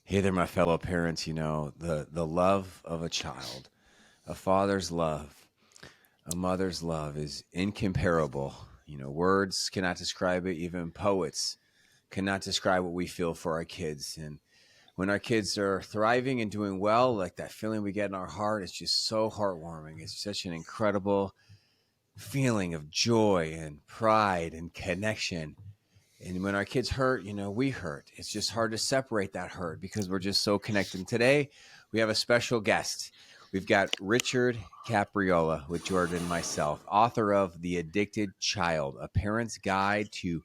Hey there, my fellow parents. The love of a child, a father's love, a mother's love is incomparable. Words cannot describe it. Even poets cannot describe what we feel for our kids. And when our kids are thriving and doing well, like that feeling we get in our heart, it's just so heartwarming. It's such an incredible feeling of joy and pride and connection. And when our kids hurt, we hurt. It's just hard to separate that hurt because we're just so connected. And today, we have a special guest. We've got Richard Capriola with Jordan and myself, author of The Addicted Child, A Parent's Guide to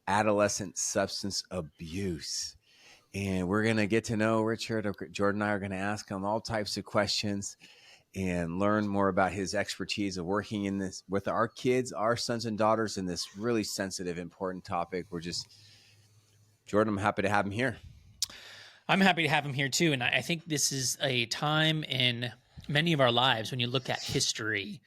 Adolescent Substance Abuse. And we're going to get to know Richard. Jordan and I are going to ask him all types of questions and learn more about his expertise of working in this with our kids, our sons and daughters, in this really sensitive, important topic. Jordan, I'm happy to have him here. I'm happy to have him here too. And I think this is a time in many of our lives when you look at history,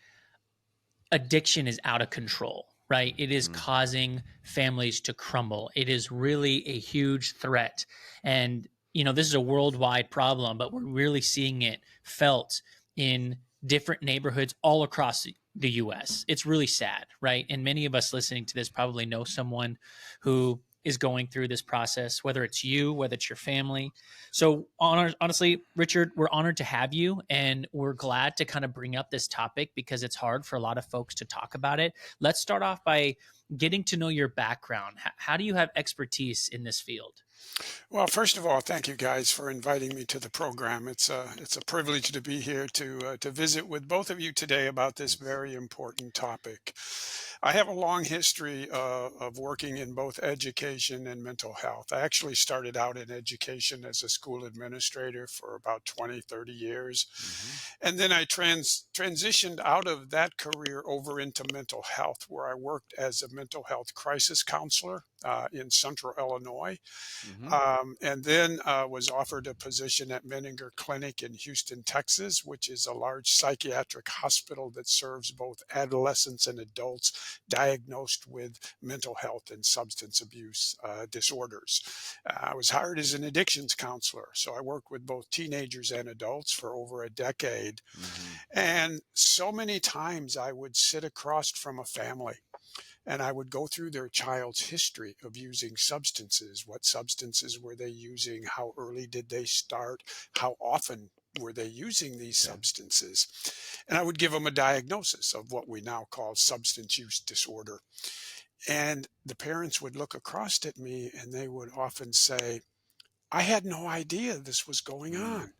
addiction is out of control, right? It is causing families to crumble. It is really a huge threat. And, this is a worldwide problem, but we're really seeing it felt in different neighborhoods all across the US. It's really sad, right? And many of us listening to this probably know someone who is going through this process, whether it's you, whether it's your family. So honestly, Richard, we're honored to have you, and we're glad to kind of bring up this topic because it's hard for a lot of folks to talk about it. Let's start off by getting to know your background. How do you have expertise in this field? Well, first of all, thank you guys for inviting me to the program. It's a privilege to be here to visit with both of you today about this very important topic. I have a long history of working in both education and mental health. I actually started out in education as a school administrator for about 20, 30 years. And then I transitioned out of that career over into mental health, where I worked as a mental health crisis counselor in central Illinois. And then was offered a position at Menninger Clinic in Houston, Texas, which is a large psychiatric hospital that serves both adolescents and adults diagnosed with mental health and substance abuse disorders. I was hired as an addictions counselor, so I worked with both teenagers and adults for over a decade. And so many times I would sit across from a family and I would go through their child's history of using substances. What substances were they using? How early did they start? How often were they using these substances? And I would give them a diagnosis of what we now call substance use disorder. And the parents would look across at me and they would often say, I had no idea this was going on.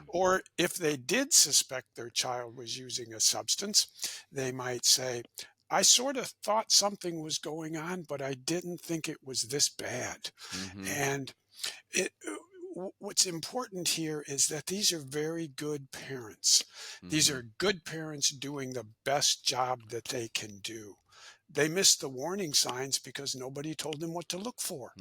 Or if they did suspect their child was using a substance, they might say, I sort of thought something was going on, but I didn't think it was this bad. And it, what's important here is that these are very good parents. These are good parents doing the best job that they can do. They missed the warning signs because nobody told them what to look for.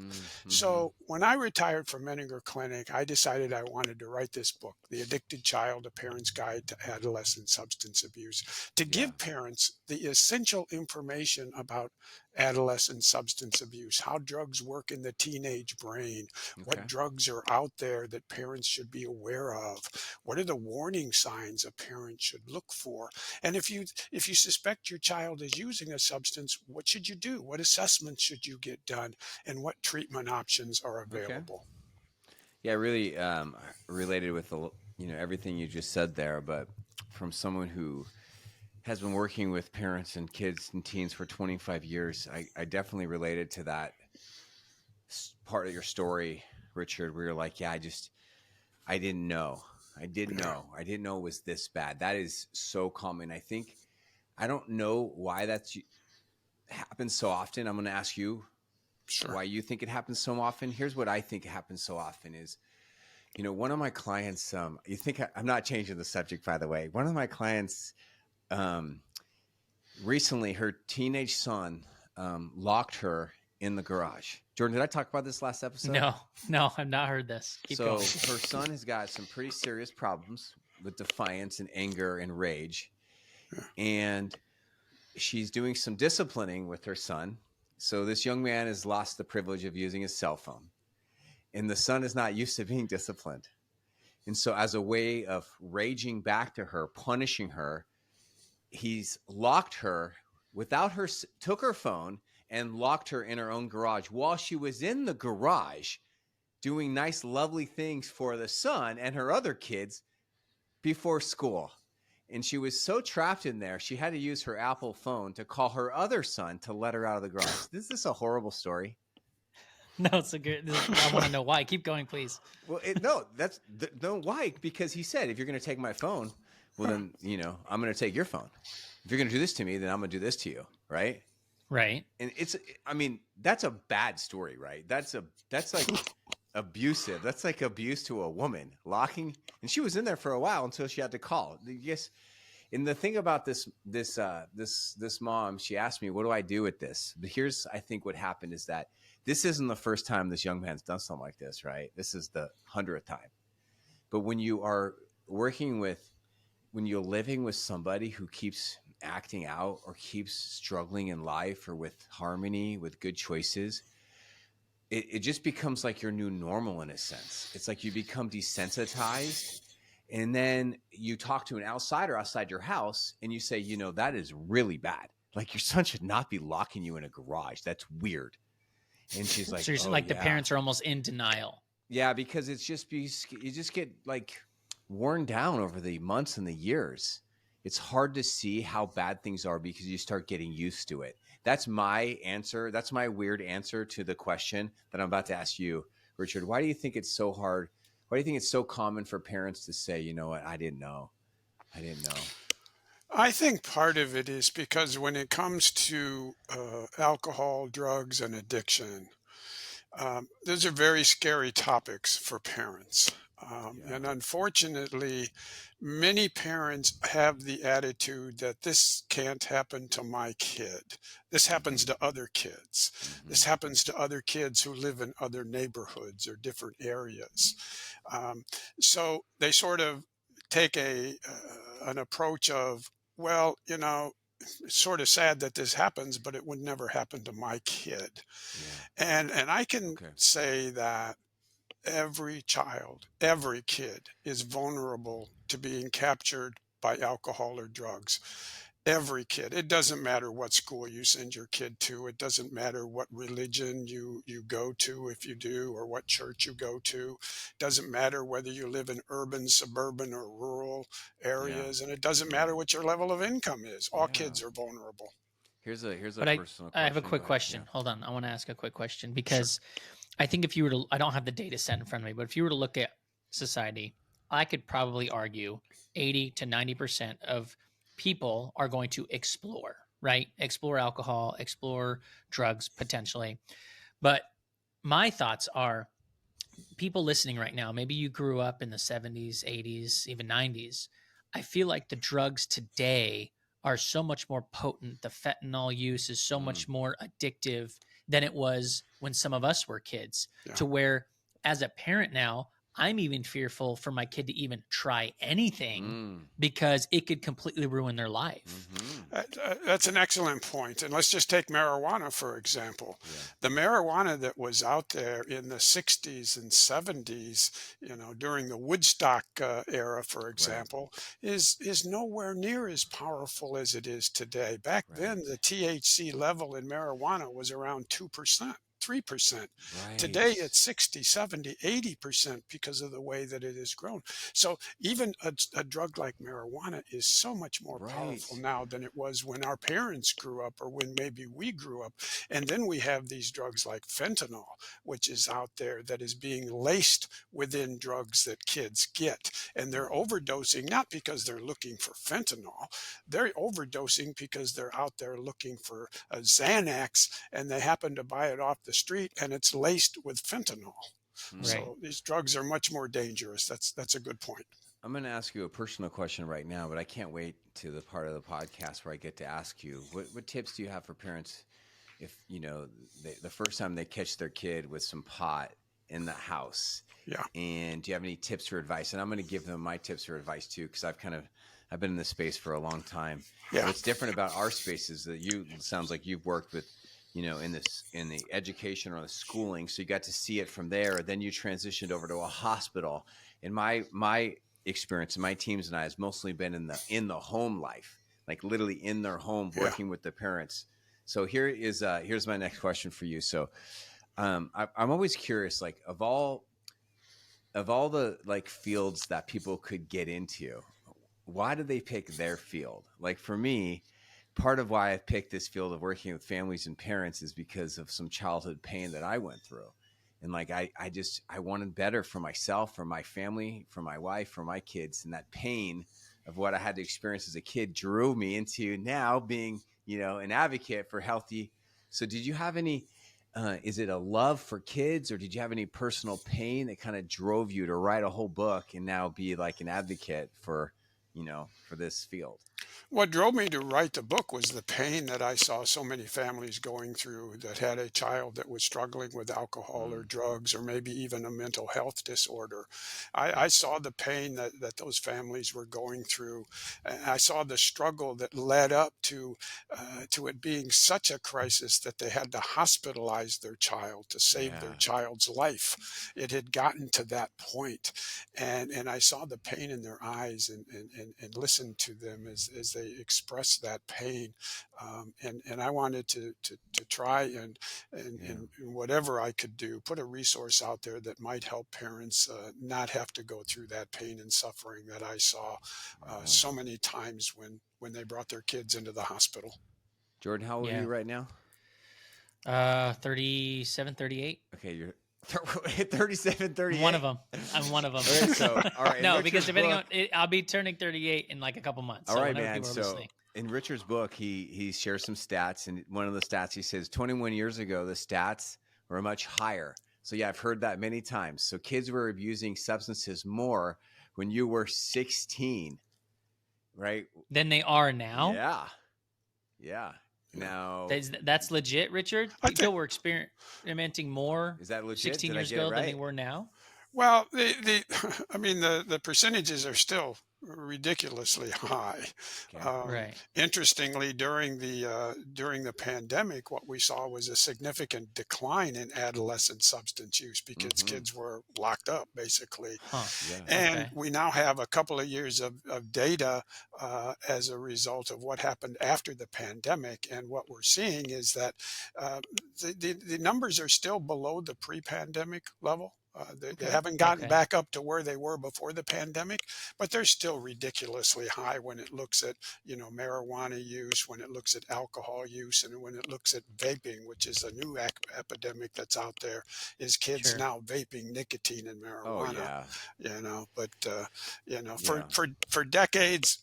So when I retired from Menninger Clinic, I decided I wanted to write this book, The Addicted Child, A Parent's Guide to Adolescent Substance Abuse, to give parents the essential information about adolescent substance abuse, how drugs work in the teenage brain, what drugs are out there that parents should be aware of, what are the warning signs a parent should look for. And if you suspect your child is using a substance, what should you do? What assessments should you get done? And what treatment options are available? Yeah, really related with everything you just said there, but from someone who has been working with parents and kids and teens for 25 years, I definitely related to that part of your story, Richard, where you're like, yeah, I didn't know. I didn't know. I didn't know it was this bad. That is so common. I don't know why that's happens so often. I'm going to ask you why you think it happens so often. Here's what I think happens so often is, one of my clients, I'm not changing the subject, by the way. One of my clients, recently, her teenage son locked her in the garage. Jordan, did I talk about this last episode? No, I've not heard this. Keep going. Her son has got some pretty serious problems with defiance and anger and rage. And she's doing some disciplining with her son. So this young man has lost the privilege of using his cell phone. and the son is not used to being disciplined. And so, as a way of raging back to her, punishing her, he's locked her without her, took her phone and locked her in her own garage while she was in the garage doing nice, lovely things for the son and her other kids before school. And she was so trapped in there, she had to use her Apple phone to call her other son to let her out of the garage. This is a horrible story. No, it's a good. I want to know why. Keep going, please. Well, no, why? Because he said, if you're going to take my phone, well, then, I'm going to take your phone. If you're going to do this to me, then I'm going to do this to you. Right. Right. And that's a bad story, right? That's like abusive. That's like abuse to a woman, locking. And she was in there for a while until she had to call. Yes. And the thing about this mom, she asked me, what do I do with this? But here's, I think what happened is that this isn't the first time this young man's done something like this, right? This is the 100th time. But when you're living with somebody who keeps acting out or keeps struggling in life or with harmony, with good choices, it just becomes like your new normal in a sense. It's like you become desensitized. And then you talk to an outsider outside your house and you say, that is really bad. Like, your son should not be locking you in a garage. That's weird. And she's like, so you're like, the parents are almost in denial. Yeah, because you just get like worn down over the months and the years. It's hard to see how bad things are because you start getting used to it. That's my answer. That's my weird answer to the question that I'm about to ask you, Richard. Why do you think it's so hard? Why do you think it's so common for parents to say, you know what, I didn't know. I think part of it is because when it comes to alcohol, drugs, and addiction, those are very scary topics for parents. And unfortunately, many parents have the attitude that this can't happen to my kid. This happens to other kids. This happens to other kids who live in other neighborhoods or different areas. So they sort of take an approach of, well, it's sort of sad that this happens, but it would never happen to my kid. Yeah. And I can say that every child, every kid is vulnerable to being captured by alcohol or drugs. Every kid. It doesn't matter what school you send your kid to. It doesn't matter what religion you go to, if you do, or what church you go to. It doesn't matter whether you live in urban, suburban, or rural areas. And it doesn't matter what your level of income is. All kids are vulnerable. Here's a But personal question. I have a quick question. Yeah. Hold on. I want to ask a quick question because I think if you were to, I don't have the data set in front of me, but if you were to look at society, I could probably argue 80 to 90% of people are going to explore, right? Explore alcohol, explore drugs potentially. But my thoughts are, people listening right now, maybe you grew up in the 70s, 80s, even 90s. I feel like the drugs today are so much more potent. The fentanyl use is so much more addictive than it was when some of us were kids, to where as a parent now, I'm even fearful for my kid to even try anything because it could completely ruin their life. That's an excellent point. And let's just take marijuana, for example. The marijuana that was out there in the 60s and 70s, during the Woodstock era, for example, is nowhere near as powerful as it is today. Back then, the THC level in marijuana was around 2%. 3%. Today it's 60, 70, 80% because of the way that it has grown. So even a drug like marijuana is so much more powerful now than it was when our parents grew up or when maybe we grew up. And then we have these drugs like fentanyl, which is out there that is being laced within drugs that kids get. And they're overdosing, not because they're looking for fentanyl. They're overdosing because they're out there looking for a Xanax and they happen to buy it off the street and it's laced with fentanyl. So these drugs are much more dangerous. That's a good point. I'm going to ask you a personal question right now, but I can't wait to the part of the podcast where I get to ask you, what tips do you have for parents if, the first time they catch their kid with some pot in the house? And do you have any tips or advice? And I'm going to give them my tips or advice too, because I've been in this space for a long time. What's different about our space is that sounds like you've worked with, in the education or the schooling, so you got to see it from there. Then you transitioned over to a hospital. And my experience and my teams and I has mostly been in the home life, like literally in their home, Yeah. working with the parents. So here's my next question for you. So I'm always curious, like of all the like fields that people could get into, why do they pick their field? Like for me, part of why I picked this field of working with families and parents is because of some childhood pain that I went through. And like I wanted better for myself, for my family, for my wife, for my kids. And that pain of what I had to experience as a kid drew me into now being, an advocate for healthy. So did you have any is it a love for kids, or did you have any personal pain that kind of drove you to write a whole book and now be like an advocate for, for this field? What drove me to write the book was the pain that I saw so many families going through that had a child that was struggling with alcohol or Mm, drugs or maybe even a mental health disorder. yeah. I saw the pain that those families were going through. And I saw the struggle that led up to it being such a crisis that they had to hospitalize their child to save their Yeah. child's life. It had gotten to that point, and I saw the pain in their eyes and listened to them as they expressed that pain, and I wanted to try Yeah. and whatever I could do, put a resource out there that might help parents not have to go through that pain and suffering that I saw Right on. so many times when they brought their kids into the hospital. Jordan, how old are Yeah. you right now? 37, 38. Okay, you're 37, I'm one 38. of them. I'm one of them. Okay, so all right, in No, because Richard's depending on book, it, I'll be turning 38 in like a couple months. all So right, whenever man. people are So listening. in Richard's book, he shares some stats, and one of the stats he says 21 years ago, the stats were much higher. So yeah, I've heard that many times. So kids were abusing substances more when you were 16, right? Than they are now. Yeah, yeah. Yeah, Now, That's legit, Richard. I think. People were experimenting more is that legit? 16 Did I years get it ago than they right? were now. Well, I mean, the percentages are still ridiculously high. Okay. Right. Interestingly, during the pandemic, what we saw was a significant decline in adolescent substance use because Mm-hmm. kids were locked up, basically. Huh. Yeah. And Okay. we now have a couple of years of data as a result of what happened after the pandemic. And what we're seeing is that uh, the numbers are still below the pre-pandemic level. They Okay. haven't gotten Okay. back up to where they were before the pandemic, but they're still ridiculously high when it looks at marijuana use, when it looks at alcohol use, and when it looks at vaping, which is a new epidemic that's out there. Is kids Sure. now vaping nicotine and Oh marijuana? yeah. But for Yeah. decades,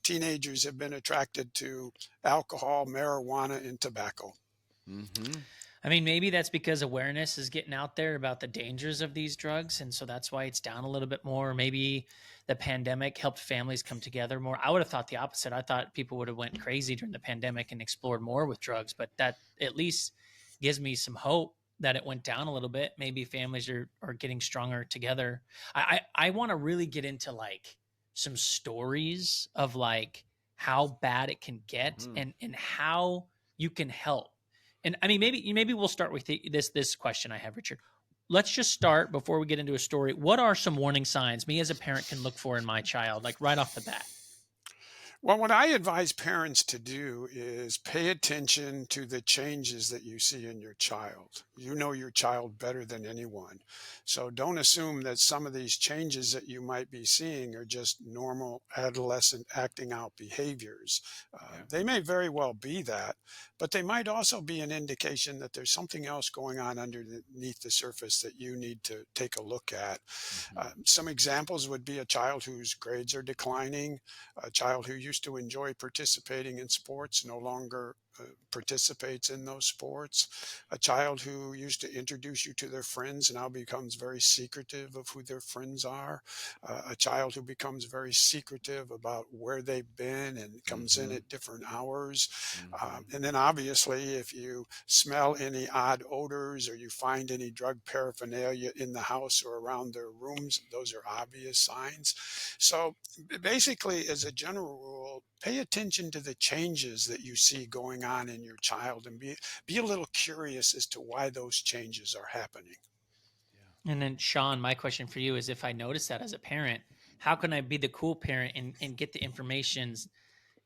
teenagers have been attracted to alcohol, marijuana, and tobacco. Mm-hmm. I mean, maybe that's because awareness is getting out there about the dangers of these drugs. And so that's why it's down a little bit more. Maybe the pandemic helped families come together more. I would have thought the opposite. I thought people would have went crazy during the pandemic and explored more with drugs, but that at least gives me some hope that it went down a little bit. Maybe families are getting stronger together. I want to really get into like some stories of like how bad it can get Mm-hmm. and how you can help. And I mean, maybe we'll start with this question I have, Richard. Let's just start before we get into a story. What are some warning signs me as a parent can look for in my child, like right off the bat? Well, what I advise parents to do is pay attention to the changes that you see in your child. You know your child better than anyone. So don't assume that some of these changes that you might be seeing are just normal adolescent acting out behaviors. Yeah. They may very well be that, but they might also be an indication that there's something else going on underneath the surface that you need to take a look at. Mm-hmm. Some examples would be a child whose grades are declining, a child who used to enjoy participating in sports no longer participates in those sports, a child who used to introduce you to their friends now becomes very secretive of who their friends are, a child who becomes very secretive about where they've been and comes in Mm-hmm. at different hours. Mm-hmm. And then obviously, if you smell any odd odors or you find any drug paraphernalia in the house or around their rooms, those are obvious signs. So basically, as a general rule, pay attention to the changes that you see going going on in your child and be a little curious as to why those changes are happening. And then, Sean, my question for you is, if I notice that as a parent, how can I be the cool parent and get the informations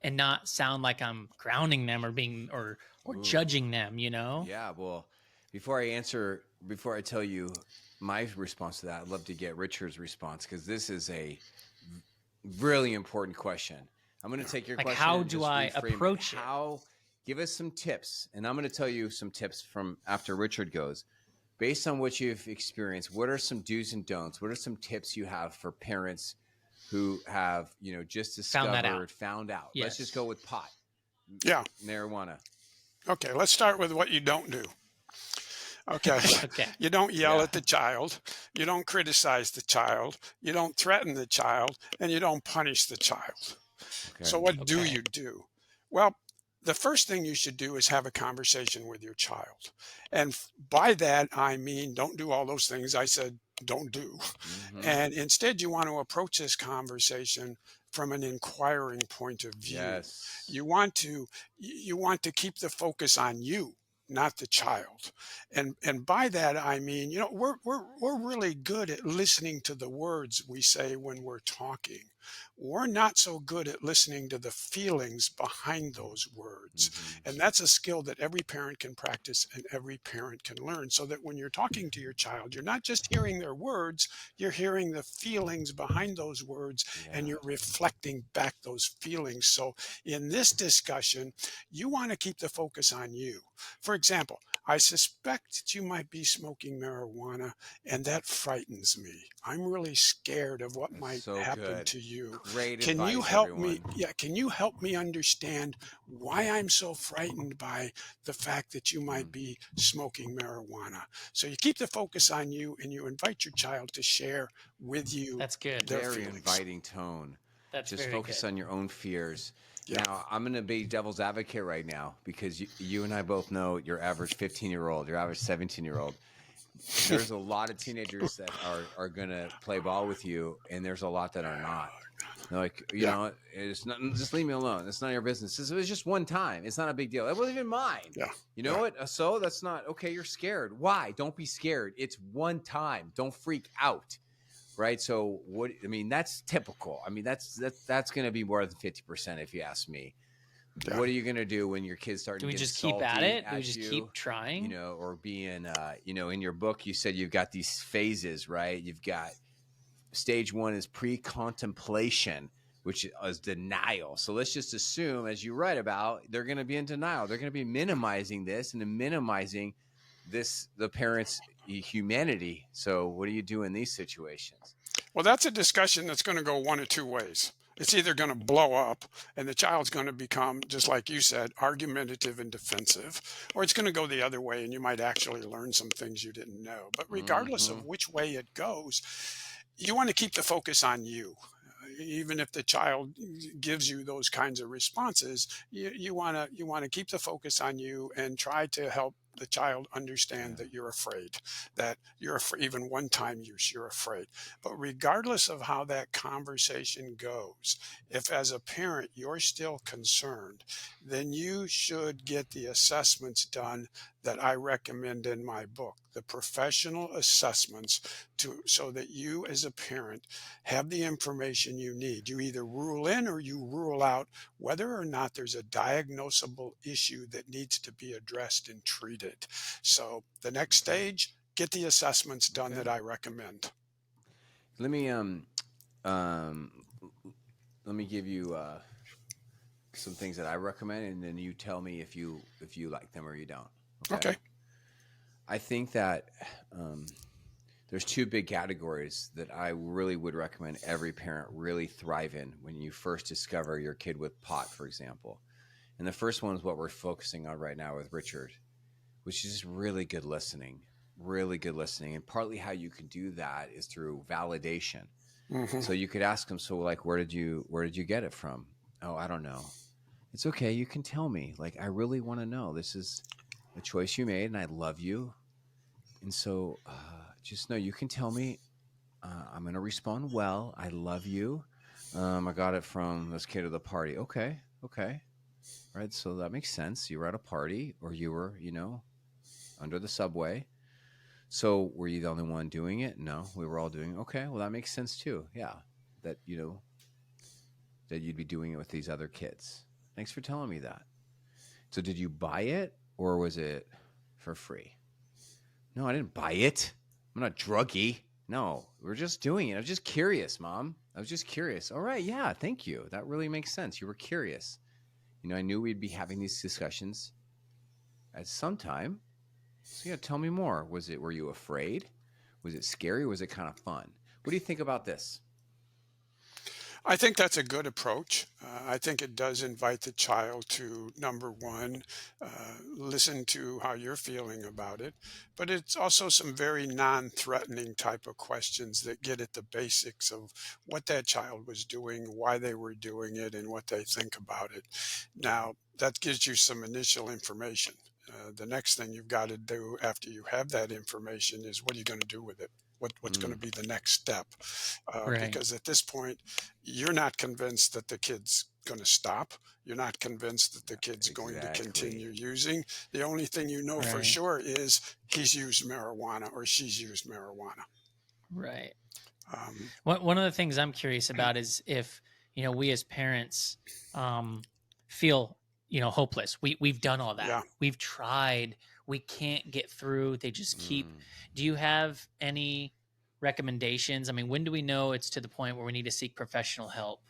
and not sound like I'm grounding them or being or Ooh. judging them, you know? Yeah. Well, before I tell you my response to that, I'd love to get Richard's response, because this is a really important question. I'm going to take your Like, question how and do just I reframe it. approach it? Give us some tips, and I'm going to tell you some tips from after Richard goes. Based on what you've experienced, what are some do's and don'ts? What are some tips you have for parents who have, just found out? Let's just Yes. go with pot, Yeah. marijuana. Okay. Let's start with what you don't do. Okay. Okay. You don't yell Yeah. at the child. You don't criticize the child. You don't threaten the child, and you don't punish the child. Okay. So what do Okay. you do? Well, the first thing you should do is have a conversation with your child. And by that, I mean, don't do all those things I said don't do. Mm-hmm. And instead, you want to approach this conversation from an inquiring point of view. Yes. You want to keep the focus on you, not the child. And by that I mean, we're really good at listening to the words we say when we're talking. We're not so good at listening to the feelings behind those words. Mm-hmm. And that's a skill that every parent can practice and every parent can learn, so that when you're talking to your child, you're not just hearing their words, you're hearing the feelings behind those words, and Yeah. you're reflecting back those feelings. So in this discussion, you want to keep the focus on you. For example, I suspect that you might be smoking marijuana, and that frightens me. I'm really scared of what That's might so happen good. to you. Great Can you advice, help me? everyone. Yeah, can you help me understand why I'm so frightened by the fact that you might be smoking marijuana? So you keep the focus on you, and you invite your child to share with you That's good. their Very feelings. inviting tone. That's Just very focus good. on your own fears. Yeah. Now, I'm going to be devil's advocate right now, because you and I both know your average 15-year-old, your average 17-year-old. There's a lot of teenagers that are going to play ball with you, and there's a lot that are not. They're like, Yeah. it's not, just leave me alone. It's none of your business. It was just one time. It's not a big deal. It wasn't even mine. Yeah. You know what? So that's not okay. You're scared. Why? Don't be scared. It's one time. Don't freak out. Right. So that's typical. That's going to be more than 50%, if you ask me. Yeah. What are you going to do when your kids start Do to we get just keep salty at it? Do we at just you, keep trying? or being, in your book, you said you've got these phases, right? You've got stage one is pre-contemplation, which is denial. So let's just assume, as you write about, they're going to be in denial. They're going to be minimizing this and minimizing the parents' humanity. So what do you do in these situations? Well, that's a discussion that's going to go one of two ways. It's either going to blow up and the child's going to become, just like you said, argumentative and defensive, or it's going to go the other way and you might actually learn some things you didn't know. But regardless Mm-hmm. of which way it goes, you want to keep the focus on you. Even if the child gives you those kinds of responses, you want to keep the focus on you and try to help the child understand that you're afraid, that you're afraid. Even one time you're afraid. But regardless of how that conversation goes, if as a parent you're still concerned, then you should get the assessments done that I recommend in my book, the professional assessments, so that you as a parent have the information you need. You either rule in or you rule out whether or not there's a diagnosable issue that needs to be addressed and treated. So the next stage, get the assessments done that I recommend. Let me um let me give you some things that I recommend, and then you tell me if you like them or you don't. Okay. I think that there's two big categories that I really would recommend every parent really thrive in when you first discover your kid with pot, for example. And the first one is what we're focusing on right now with Richard, which is just really good listening. And partly how you can do that is through validation. Mm-hmm. So you could ask him, so like, where did you get it from? Oh, I don't know. It's okay. You can tell me. Like, I really want to know. This is a choice you made, and I love you. And so just know you can tell me. I'm going to respond well. I love you. I got it from this kid at the party. Okay. right? So that makes sense. You were at a party or you were, under the subway. So were you the only one doing it? No, we were all doing it. Okay, well that makes sense too. Yeah. That, that you'd be doing it with these other kids. Thanks for telling me that. So did you buy it or was it for free? No, I didn't buy it. I'm not druggy. No, we're just doing it. I was just curious, Mom. I was just curious. All right, yeah, thank you. That really makes sense. You were curious. I knew we'd be having these discussions at some time. So yeah, tell me more. Were you afraid? Was it scary? Was it kind of fun? What do you think about this? I think that's a good approach. I think it does invite the child to, number one, listen to how you're feeling about it. But it's also some very non threatening type of questions that get at the basics of what that child was doing, why they were doing it, and what they think about it. Now, that gives you some initial information. The next thing you've got to do after you have that information is what are you going to do with it? What's going to Mm, be the next step? Right. Because at this point, you're not convinced that the kid's going to stop. You're not convinced that the kid's going to exactly. continue using. The only thing you know for Right. sure is he's used marijuana or she's used marijuana. Right. Um, One of the things I'm curious about is if, we as parents feel, hopeless. We've done all that. yeah. We've tried. We can't get through. They just keep. Mm. Do you have any recommendations? I mean, when do we know it's to the point where we need to seek professional help?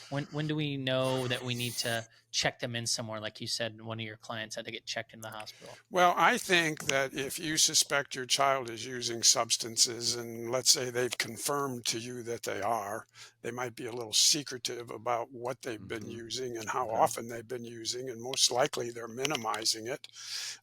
When do we know that we need to check them in somewhere? Like you said, one of your clients had to get checked in the hospital. Well, I think that if you suspect your child is using substances, and let's say they've confirmed to you that they are, they might be a little secretive about what they've been Hmm. using and how Okay, often they've been using, and most likely they're minimizing it.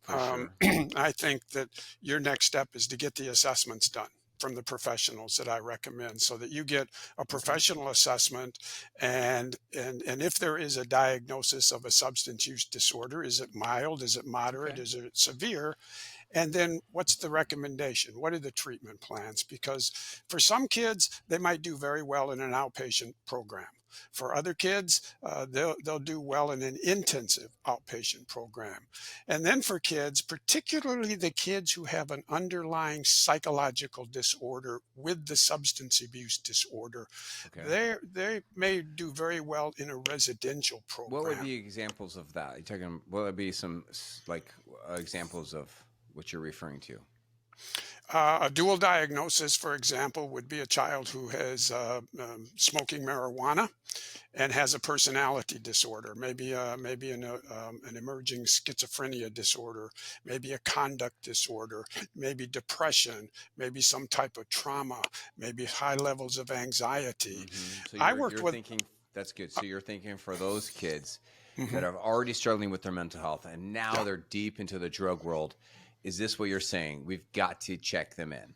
for sure. I think that your next step is to get the assessments done from the professionals that I recommend so that you get a Okay, professional assessment and if there is a diagnosis of a substance use disorder, is it mild, is it moderate, okay, is it severe, and then what's the recommendation? What are the treatment plans? Because for some kids, they might do very well in an outpatient program. For other kids, they'll do well in an intensive outpatient program. And then for kids, particularly the kids who have an underlying psychological disorder with the substance abuse disorder, okay. they may do very well in a residential What would program. be examples of that? You talking? What would be some examples of what you're referring to? A dual diagnosis, for example, would be a child who has smoking marijuana and has a personality disorder, maybe an emerging schizophrenia disorder, maybe a conduct disorder, maybe depression, maybe some type of trauma, maybe high levels of anxiety. So I you're worked you're with. thinking that's good. Uh, So you're thinking for those kids that mhm, are already struggling with their mental health and now yeah. they're deep into the drug world. Is this what you're saying? We've got to check them in.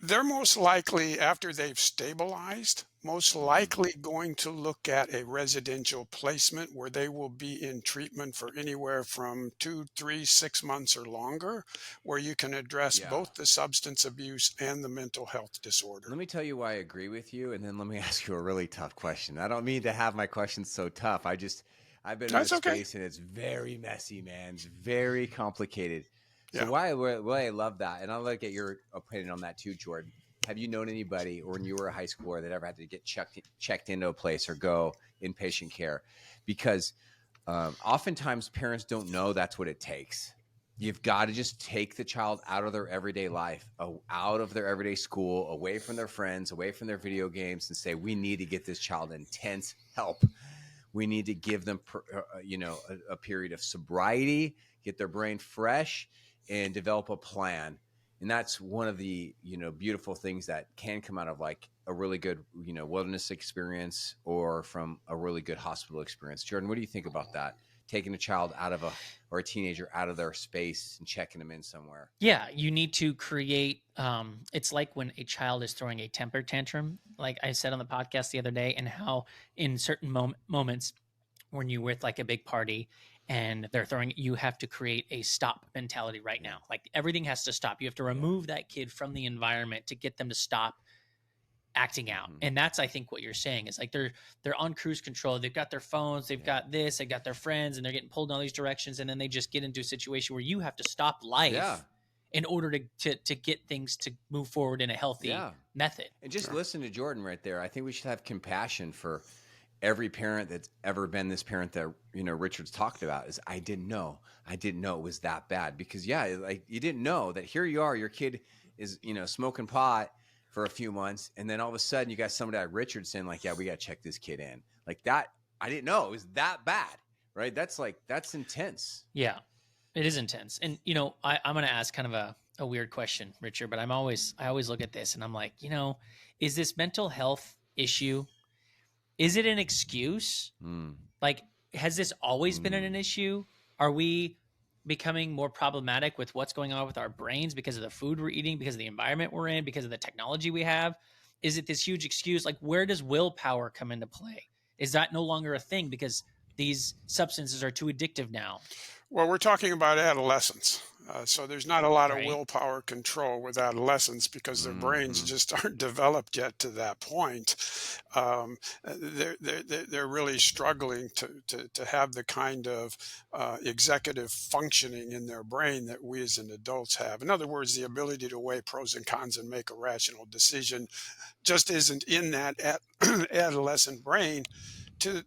They're most likely, after they've stabilized, most Hmm. likely going to look at a residential placement where they will be in treatment for anywhere from 2, 3, 6 months or longer, where you can address Yeah. both the substance abuse and the mental health disorder. Let me tell you why I agree with you, and then let me ask you a really tough question. I don't mean to have my questions so tough. I've been in That's this okay. space and it's very messy, man. It's very complicated. So Yeah. why I love that, and I'll look at your opinion on that too, Jordan. Have you known anybody, or when you were a high schooler, that ever had to get checked into a place or go inpatient care? Because oftentimes parents don't know that's what it takes. You've got to just take the child out of their everyday life, out of their everyday school, away from their friends, away from their video games, and say, we need to get this child intense help. We need to give them, a period of sobriety, get their brain fresh, and develop a plan. And that's one of the beautiful things that can come out of like a really good wilderness experience or from a really good hospital experience. Jordan, what do you think about that? Taking a child out of or a teenager out of their space and checking them in somewhere. Yeah, you need to create. It's like when a child is throwing a temper tantrum, like I said on the podcast the other day, and how in certain moments when you're with like a big party and they're throwing, you have to create a stop mentality right Yeah, now. Like everything has to stop. You have to yeah. remove that kid from the environment to get them to stop acting out. Mhm. And that's, I think, what you're saying is like they're on cruise control. They've got their phones, they've Yeah. got this, they got their friends, and they're getting pulled in all these directions. And then they just get into a situation where you have to stop life Yeah. in order to get things to move forward in a healthy Yeah. method. And just Yeah. listen to Jordan right there. I think we should have compassion for every parent that's ever been this parent that, Richard's talked about. Is I didn't know it was that bad, because like you didn't know that here you are, your kid is, smoking pot for a few months, and then all of a sudden you got somebody like Richard saying like, yeah, we got to check this kid in like that. I didn't know it was that bad, right? That's intense. Yeah, it is intense. And I'm going to ask kind of a weird question, Richard, but I always look at this and I'm like, is this mental health issue, is it an excuse? Mm. Like, has this always been an issue? Are we becoming more problematic with what's going on with our brains because of the food we're eating, because of the environment we're in, because of the technology we have? Is it this huge excuse? Like, where does willpower come into play? Is that no longer a thing because these substances are too addictive now? Well, we're talking about adolescents. So there's not a lot of Right. willpower control with adolescents because their brains Mhm. just aren't developed yet to that point. They're really struggling to have the kind of executive functioning in their brain that we as an adults have. In other words, the ability to weigh pros and cons and make a rational decision just isn't in that adolescent brain to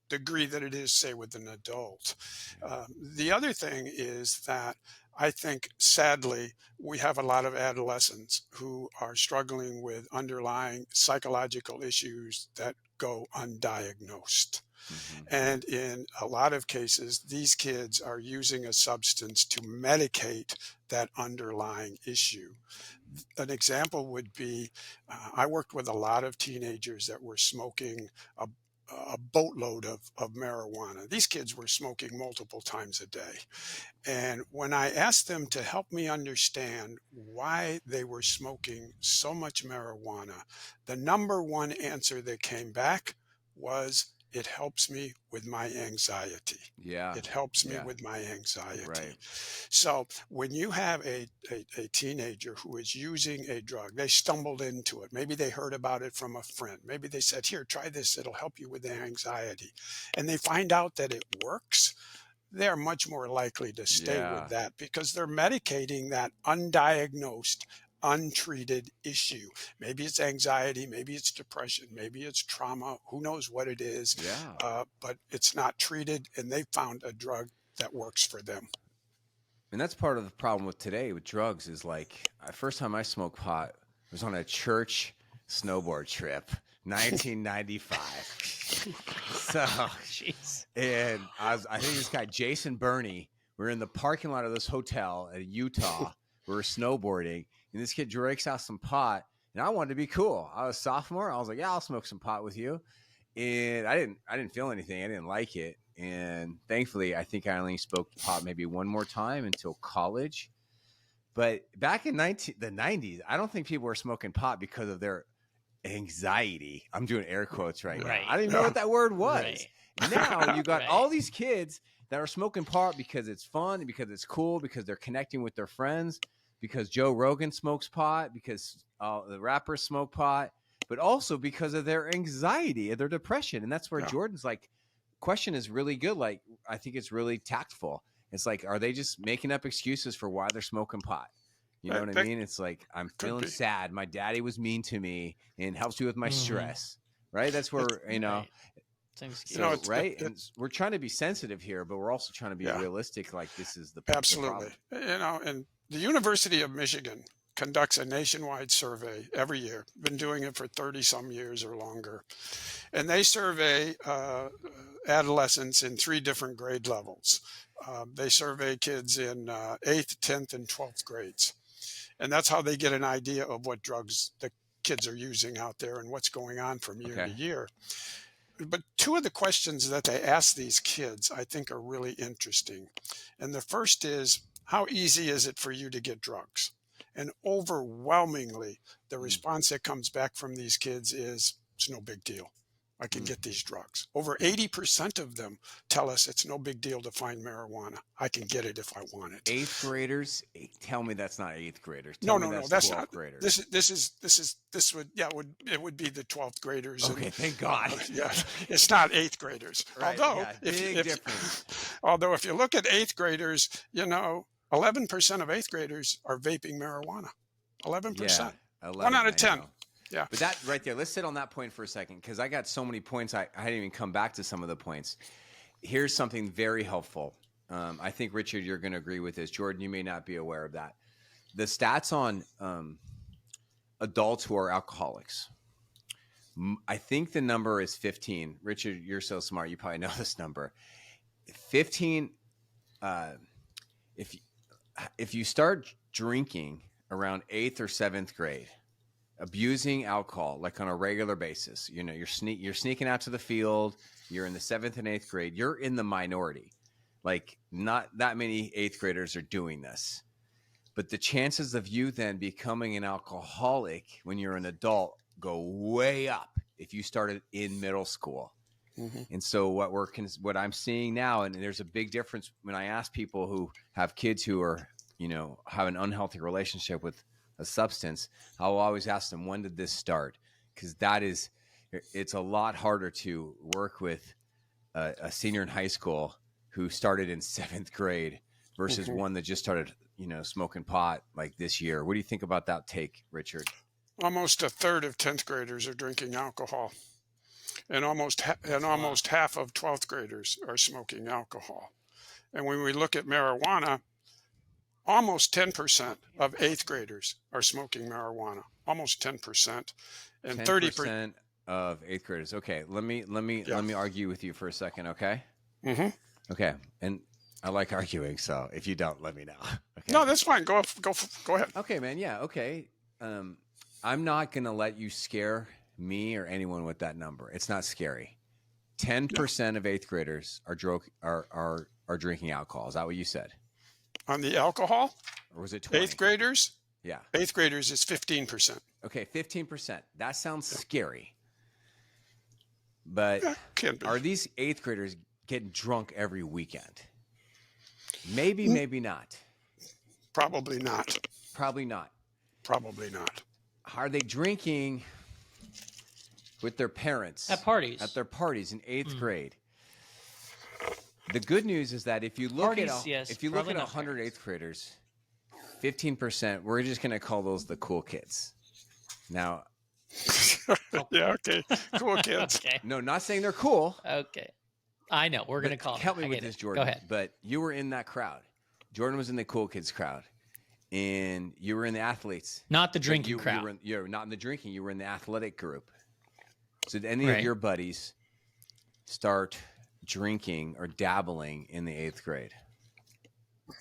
degree that it is, say, with an adult. The other thing is that I think, sadly, we have a lot of adolescents who are struggling with underlying psychological issues that go undiagnosed. Mhm. And in a lot of cases, these kids are using a substance to medicate that underlying issue. An example would be I worked with a lot of teenagers that were smoking a boatload of marijuana. These kids were smoking multiple times a day. And when I asked them to help me understand why they were smoking so much marijuana, the number one answer that came back was, it helps me with my anxiety. Yeah. It helps me Yeah. with my Right. anxiety. So when you have a teenager who is using a drug, they stumbled into it. Maybe they heard about it from a friend. Maybe they said, here, try this. It'll help you with the anxiety. And they find out that it works. They're much more likely to stay with Yeah. that because they're medicating that undiagnosed, untreated issue. Maybe it's anxiety, maybe it's depression, maybe it's trauma, who knows what it is, Yeah. but it's not treated, and they found a drug that works for them. And that's part of the problem with today with drugs is like, first time I smoked pot was on a church snowboard trip, 1995. So, Jeez. and I think this guy, Jason Burney, we were in the parking lot of this hotel in Utah. We were snowboarding, and this kid breaks out some pot, and I wanted to be cool. I was a sophomore. I was like, yeah, I'll smoke some pot with you. And I didn't feel anything. I didn't like it. And thankfully, I think I only spoke pot maybe one more time until college. But back in the 90s, I don't think people were smoking pot because of their anxiety. I'm doing air quotes right now. Right. I didn't even know Yeah. what that word was. Right. Now you got Right. all these kids that are smoking pot because it's fun, because it's cool, because they're connecting with their friends, because Joe Rogan smokes pot, because the rappers smoke pot, but also because of their anxiety and their depression. And that's where Yeah. Jordan's like question is really good. Like, I think it's really tactful. It's like, are they just making up excuses for why they're smoking pot? You know what I That mean? It's like, I'm could feeling be. sad. My daddy was mean to me and helps me with my Mhm. stress. Right. That's It's, where, Right. Same you know, so, excuse. right. And we're trying to be sensitive here, but we're also trying to be yeah. realistic. Like, this is the Absolutely. problem. And the University of Michigan conducts a nationwide survey every year. Been doing it for 30 some years or longer. And they survey adolescents in three different grade levels. They survey kids in 8th, 10th, and 12th grades. And that's how they get an idea of what drugs the kids are using out there and what's going on from year to Okay. year. But two of the questions that they ask these kids, I think, are really interesting. And the first is, how easy is it for you to get drugs? And overwhelmingly, the Mm. response that comes back from these kids is, it's no big deal. I can get these drugs. Over 80% of them tell us it's no big deal to find marijuana. I can get it if I want it. Eighth graders? Tell me that's not eighth graders. Tell No, me no, no, that's that's 12th not. graders. This would, yeah, it would be the 12th graders. Okay, and, thank God. yeah, it's not eighth graders. Right, Although, yeah, big difference. although if you look at eighth graders, 11% of eighth graders are vaping marijuana. 11%. Yeah, 11, 1 out of I 10. know. Yeah. But that right there, let's sit on that point for a second, because I got so many points. I didn't even come back to some of the points. Here's something very helpful. I think, Richard, you're going to agree with this. Jordan, you may not be aware of that. The stats on adults who are alcoholics, I think the number is 15. Richard, you're so smart. You probably know this number. 15, if you start drinking around 8th or 7th grade, abusing alcohol like on a regular basis, you're sneaking out to the field, you're in the 7th and 8th grade, you're in the minority. Like, not that many 8th graders are doing this. But the chances of you then becoming an alcoholic when you're an adult go way up if you started in middle school. Mm-hmm. And so what I'm seeing now, and there's a big difference when I ask people who have kids who are, have an unhealthy relationship with a substance, I'll always ask them, when did this start? Because it's a lot harder to work with a senior in high school who started in 7th grade versus one that just started, smoking pot like this year. What do you think about that take, Richard? Almost a third of 10th graders are drinking alcohol, and almost half of 12th graders are smoking alcohol. And when we look at marijuana, almost 10% of 8th graders are smoking marijuana. Almost 10%, and 30% of 8th graders. Okay, let me argue with you for a second. Okay. Mm-hmm. Okay, and I like arguing, so if you don't, let me know. Okay. No, that's fine. Go ahead. Okay, man. Yeah. Okay. I'm not gonna let you scare me or anyone with that number. It's not scary. 10% of 8th graders are drinking alcohol. Is that what you said? On the alcohol? Or was it 20? 8th graders? Yeah. 8th graders is 15%. Okay, 15%. That sounds scary. But can be. Are these 8th graders getting drunk every weekend? Maybe, maybe not. Probably not. Probably not. Probably not. Are they drinking with their parents at parties? At their parties in 8th grade. The good news is that if you look at 100 8th graders, 15%, we're just going to call those the cool kids. Now, yeah, okay. Cool kids. Okay. No, not saying they're cool. Okay. I know. We're going to call them. Help me with this, Jordan. Go ahead. But you were in that crowd. Jordan was in the cool kids crowd. And you were in the athletes. Not the drinking crowd. You're not in the drinking. You were in the athletic group. So did any of your buddies start drinking or dabbling in the 8th grade?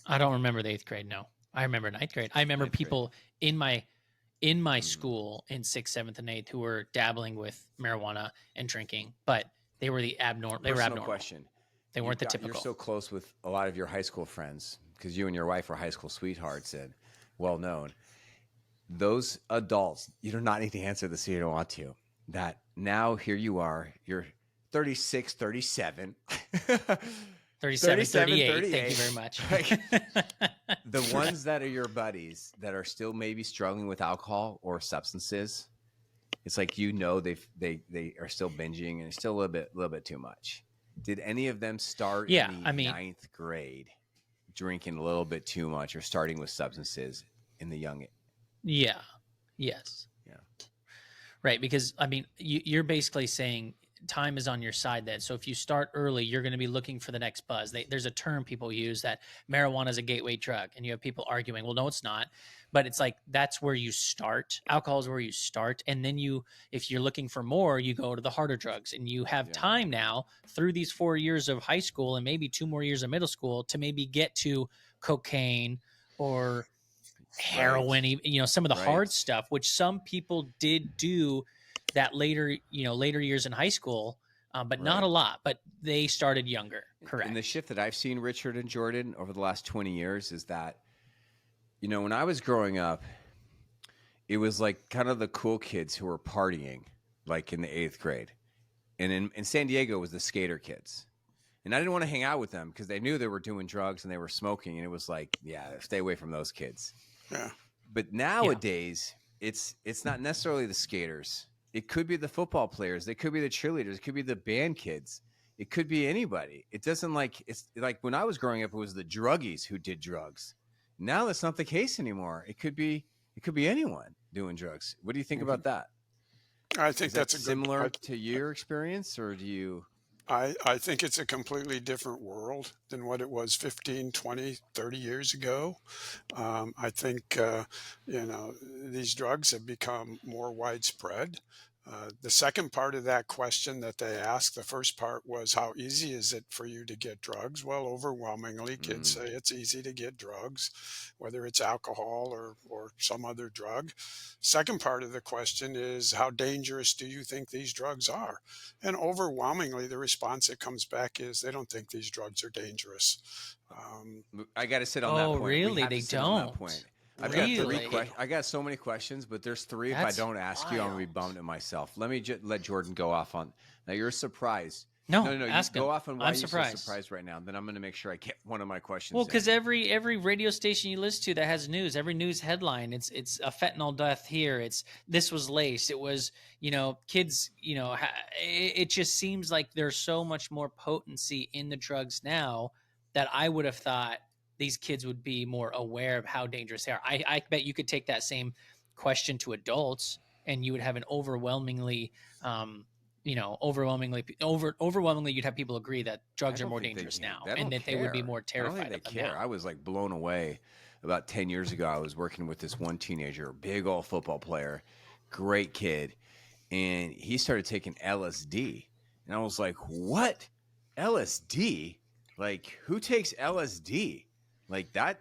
I don't remember the 8th grade. No, I remember 9th grade. I remember people in my school in 6th, 7th, and 8th who were dabbling with marijuana and drinking, but they were the abnormal. They were abnormal. Question. They weren't the typical. You're so close with a lot of your high school friends because you and your wife are high school sweethearts and well known. Those adults, you do not need to answer this if you don't want to. That now here you are, you're 36, 37. 37, 38. Thank you very much. The ones that are your buddies that are still maybe struggling with alcohol or substances, it's like they are still binging and it's still a little bit too much. Did any of them start in the 9th grade drinking a little bit too much or starting with substances in the young? Yeah. Yes. Yeah. Right. Because, you're basically saying time is on your side then. So if you start early, you're going to be looking for the next buzz. There's a term people use that marijuana is a gateway drug. And you have people arguing, well, no, it's not. But it's like that's where you start. Alcohol is where you start. And then if you're looking for more, you go to the harder drugs. And you have time now through these 4 years of high school and maybe 2 more years of middle school to maybe get to cocaine or heroin, some of the hard stuff, which some people did do that later years in high school, but not a lot, but they started younger. Correct. And the shift that I've seen, Richard and Jordan, over the last 20 years is that, when I was growing up, it was like kind of the cool kids who were partying, like in the 8th grade. And in San Diego was the skater kids. And I didn't want to hang out with them because they knew they were doing drugs and they were smoking. And it was like, yeah, stay away from those kids. Yeah. But Yeah. nowadays, it's not necessarily the skaters. It could be the football players. It could be the cheerleaders. It could be the band kids. It could be anybody. It doesn't like it's like when I was growing up, it was the druggies who did drugs. Now that's not the case anymore. It could be anyone doing drugs. What do you think Mhm. about that? I think Is that that's a good. similar to your experience, or do you? I think it's a completely different world than what it was 15, 20, 30 years ago. I think, these drugs have become more widespread. The second part of that question that they asked, the first part was, how easy is it for you to get drugs? Well, overwhelmingly, kids Mm, say it's easy to get drugs, whether it's alcohol or some other drug. Second part of the question is, how dangerous do you think these drugs are? And overwhelmingly, the response that comes back is they don't think these drugs are dangerous. I got to sit on that Oh, point. We really? have to They sit on that don't. point. I've got three Really? questions. Really? I got so many questions, but there's three. If I That's don't ask you, I'm gonna be wild. bummed at myself. Let me let Jordan go off on. Now you're surprised. No, No. You ask go him. off on why I'm you're so surprised. surprised right now. Then I'm gonna make sure I get one of my Well, questions because in. every radio station you listen to that has news, every news headline, it's a fentanyl death here. It's this was laced. It was kids. It just seems like there's so much more potency in the drugs now that I would have thought these kids would be more aware of how dangerous they are. I bet you could take that same question to adults, and you would have an overwhelmingly you'd have people agree that I drugs are don't more think dangerous now they and don't that they would be care. more I don't think terrified they of them care. now. I was like blown away. About 10 years ago, I was working with this one teenager, big old football player, great kid, and he started taking LSD. And I was like, what? LSD? Like, who takes LSD? Like that,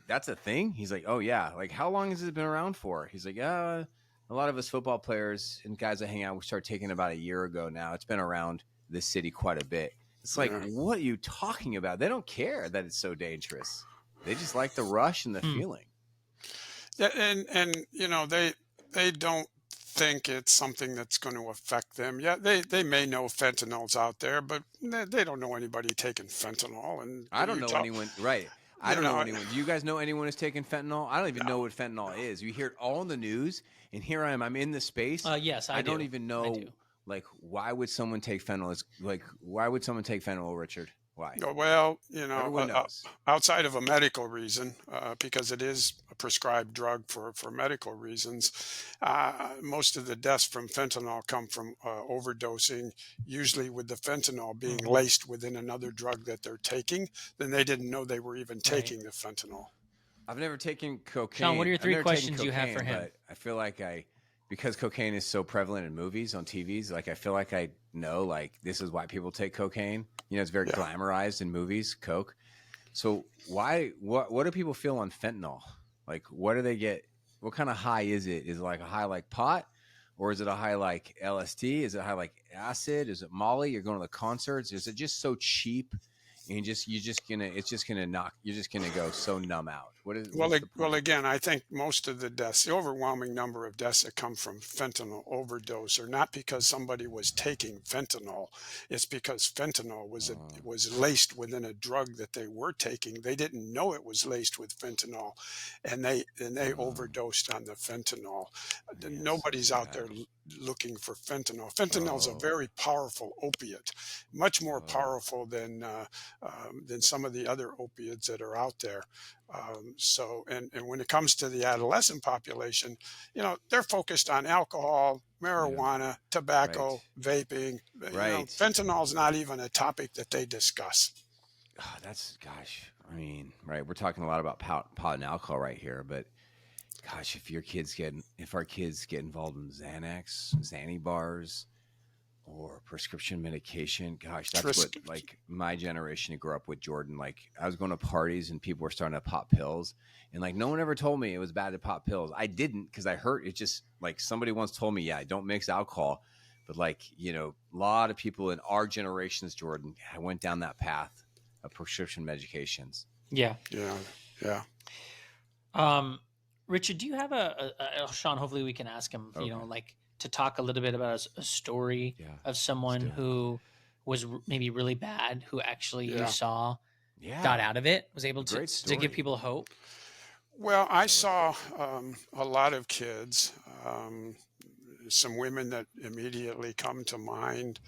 that's a thing? He's like, oh yeah. Like, how long has it been around for? He's like, a lot of us football players and guys that hang out, we started taking about a year ago now. It's been around this city quite a bit. It's like, Yeah. what are you talking about? They don't care that it's so dangerous. They just like the rush and the Hmm. feeling. Yeah, and they don't think it's something that's going to affect them. Yeah, they may know fentanyl's out there, but they don't know anybody taking fentanyl. And I don't you know talk, anyone. Right. I you don't know know, anyone. Do you guys know anyone who's taking fentanyl? I don't even know no, what fentanyl is. You hear it all in the news, and here I am. I'm in the space. Yes, I I don't do. even I do. know. Like, why would someone take fentanyl? It's like, why would someone take fentanyl, Richard? Why? well, Everyone knows. outside of a medical reason, because it is a prescribed drug for medical reasons, most of the deaths from fentanyl come from overdosing, usually with the fentanyl being Hmm. laced within another drug that they're taking. Then they didn't know they were even Right. taking the fentanyl. I've never taken Sean, what are cocaine. your I've three never taken questions you have for cocaine, him? but I feel like because cocaine is so prevalent in movies on TVs, like I feel like I know, like this is why people take cocaine. It's very Yeah. glamorized in movies, coke. So why, what do people feel on fentanyl? Like, what do they get? What kind of high is it? Is it like a high like pot? Or is it a high like LSD? Is it high like acid? Is it Molly? You're going to the concerts? Is it just so cheap and it's just gonna knock, you're just gonna go so numb out? Well, What's the well, point? again, I think most of the deaths, the overwhelming number of deaths that come from fentanyl overdose, are not because somebody was taking fentanyl. It's because fentanyl Uh, was laced within a drug that they were taking. They didn't know it was laced with fentanyl, and they uh, overdosed on the fentanyl. man, so Nobody's out there sad. looking for fentanyl. Fentanyl is a Oh, very powerful opiate, much more oh, powerful than some of the other opiates that are out there. And when it comes to the adolescent population, they're focused on alcohol, yeah, marijuana, right, tobacco, vaping. right. Fentanyl is not even a topic that they discuss. That's, gosh. I mean, right. We're talking a lot about pot and alcohol right here, but gosh, if our kids get involved in Xanax, Xanny bars, or prescription medication, gosh, that's what, Tris- like, my generation to grow up with, Jordan. Like, I was going to parties and people were starting to pop pills, and like no one ever told me it was bad to pop pills. I didn't, because I heard it. Just like somebody once told me, yeah, don't mix alcohol. But like, a lot of people in our generations, Jordan, I went down that path of prescription medications. Yeah. yeah, yeah. Um, Richard, do you have Sean? Hopefully, we can ask him. Okay. Like to talk a little bit about a story Yeah. of someone do it. who was maybe really bad, who actually you Yeah. saw Yeah. got out of it, was able A great to give story. people hope. Well, I saw a lot of kids, some women that immediately come to mind,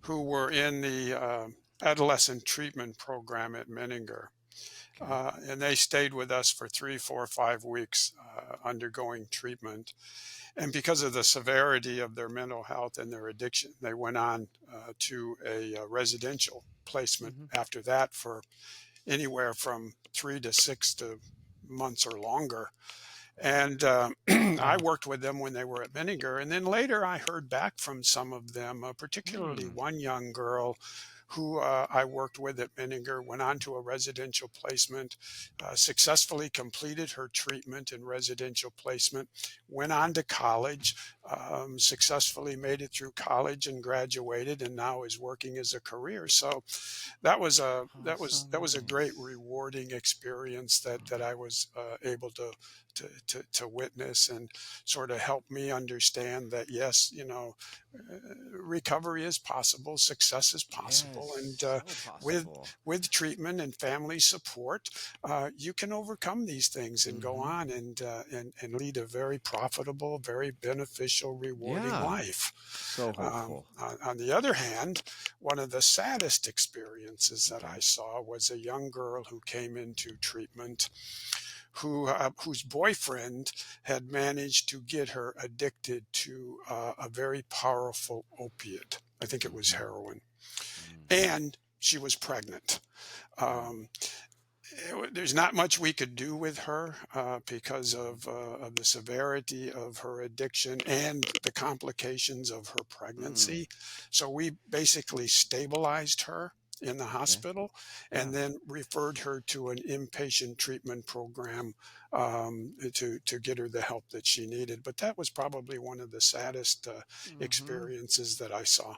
who were in the adolescent treatment program at Menninger. Okay. And they stayed with us for 3, 4, 5 weeks undergoing treatment. And because of the severity of their mental health and their addiction, they went on to a residential placement Mm-hmm. after that for anywhere from 3 to 6 months or longer. And I Wow. worked with them when they were at Menninger. And then later I heard back from some of them, particularly Hmm. one young girl who I worked with at Menninger, went on to a residential placement, successfully completed her treatment in residential placement, went on to college, successfully made it through college and graduated, and now is working as a career. So that was a Oh, so that was a great nice. rewarding experience that I was able to witness, and sort of help me understand that yes, recovery is possible, success is possible, and Yes, so with possible. treatment and family support, you can overcome these things and go Mm-hmm. on and lead a very profitable, very beneficial, rewarding Yeah, life. so hopeful. On the other hand, one of the saddest experiences that Okay. I saw was a young girl who came into treatment whose boyfriend had managed to get her addicted to a very powerful opiate. I think it was Mm-hmm. heroin, Mm-hmm. and she was pregnant. Mm. Um, there's not much we could do with her because of the severity of her addiction and the complications of her Mm. pregnancy. So we basically stabilized her in the Okay. hospital Yeah. and then referred her to an inpatient treatment program to get her the help that she needed. But that was probably one of the saddest Mm-hmm. experiences that I saw.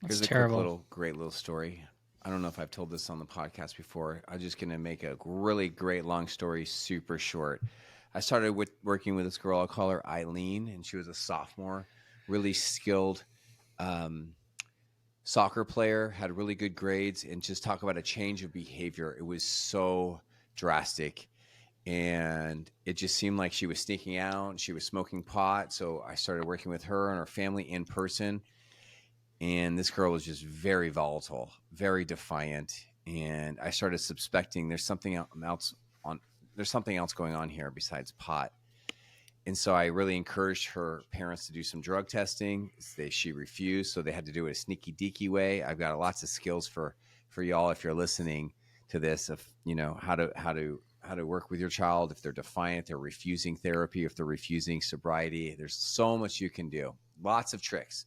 That's Here's a quick terrible. great little story. I don't know if I've told this on the podcast before. I'm just going to make a really great long story super short. I started working with this girl. I'll call her Eileen, and she was a sophomore, really skilled um, soccer player, had really good grades, and just talk about a change of behavior. It was so drastic. And it just seemed like she was sneaking out and she was smoking pot. So I started working with her and her family in person, and this girl was just very volatile, very defiant, and I started suspecting there's something else going on here besides pot. And so I really encouraged her parents to do some drug testing. She refused, so they had to do it a sneaky deaky way. I've got lots of skills for y'all if you're listening to this, of how to work with your child if they're defiant, they're refusing therapy, if they're refusing sobriety. There's so much you can do, lots of tricks.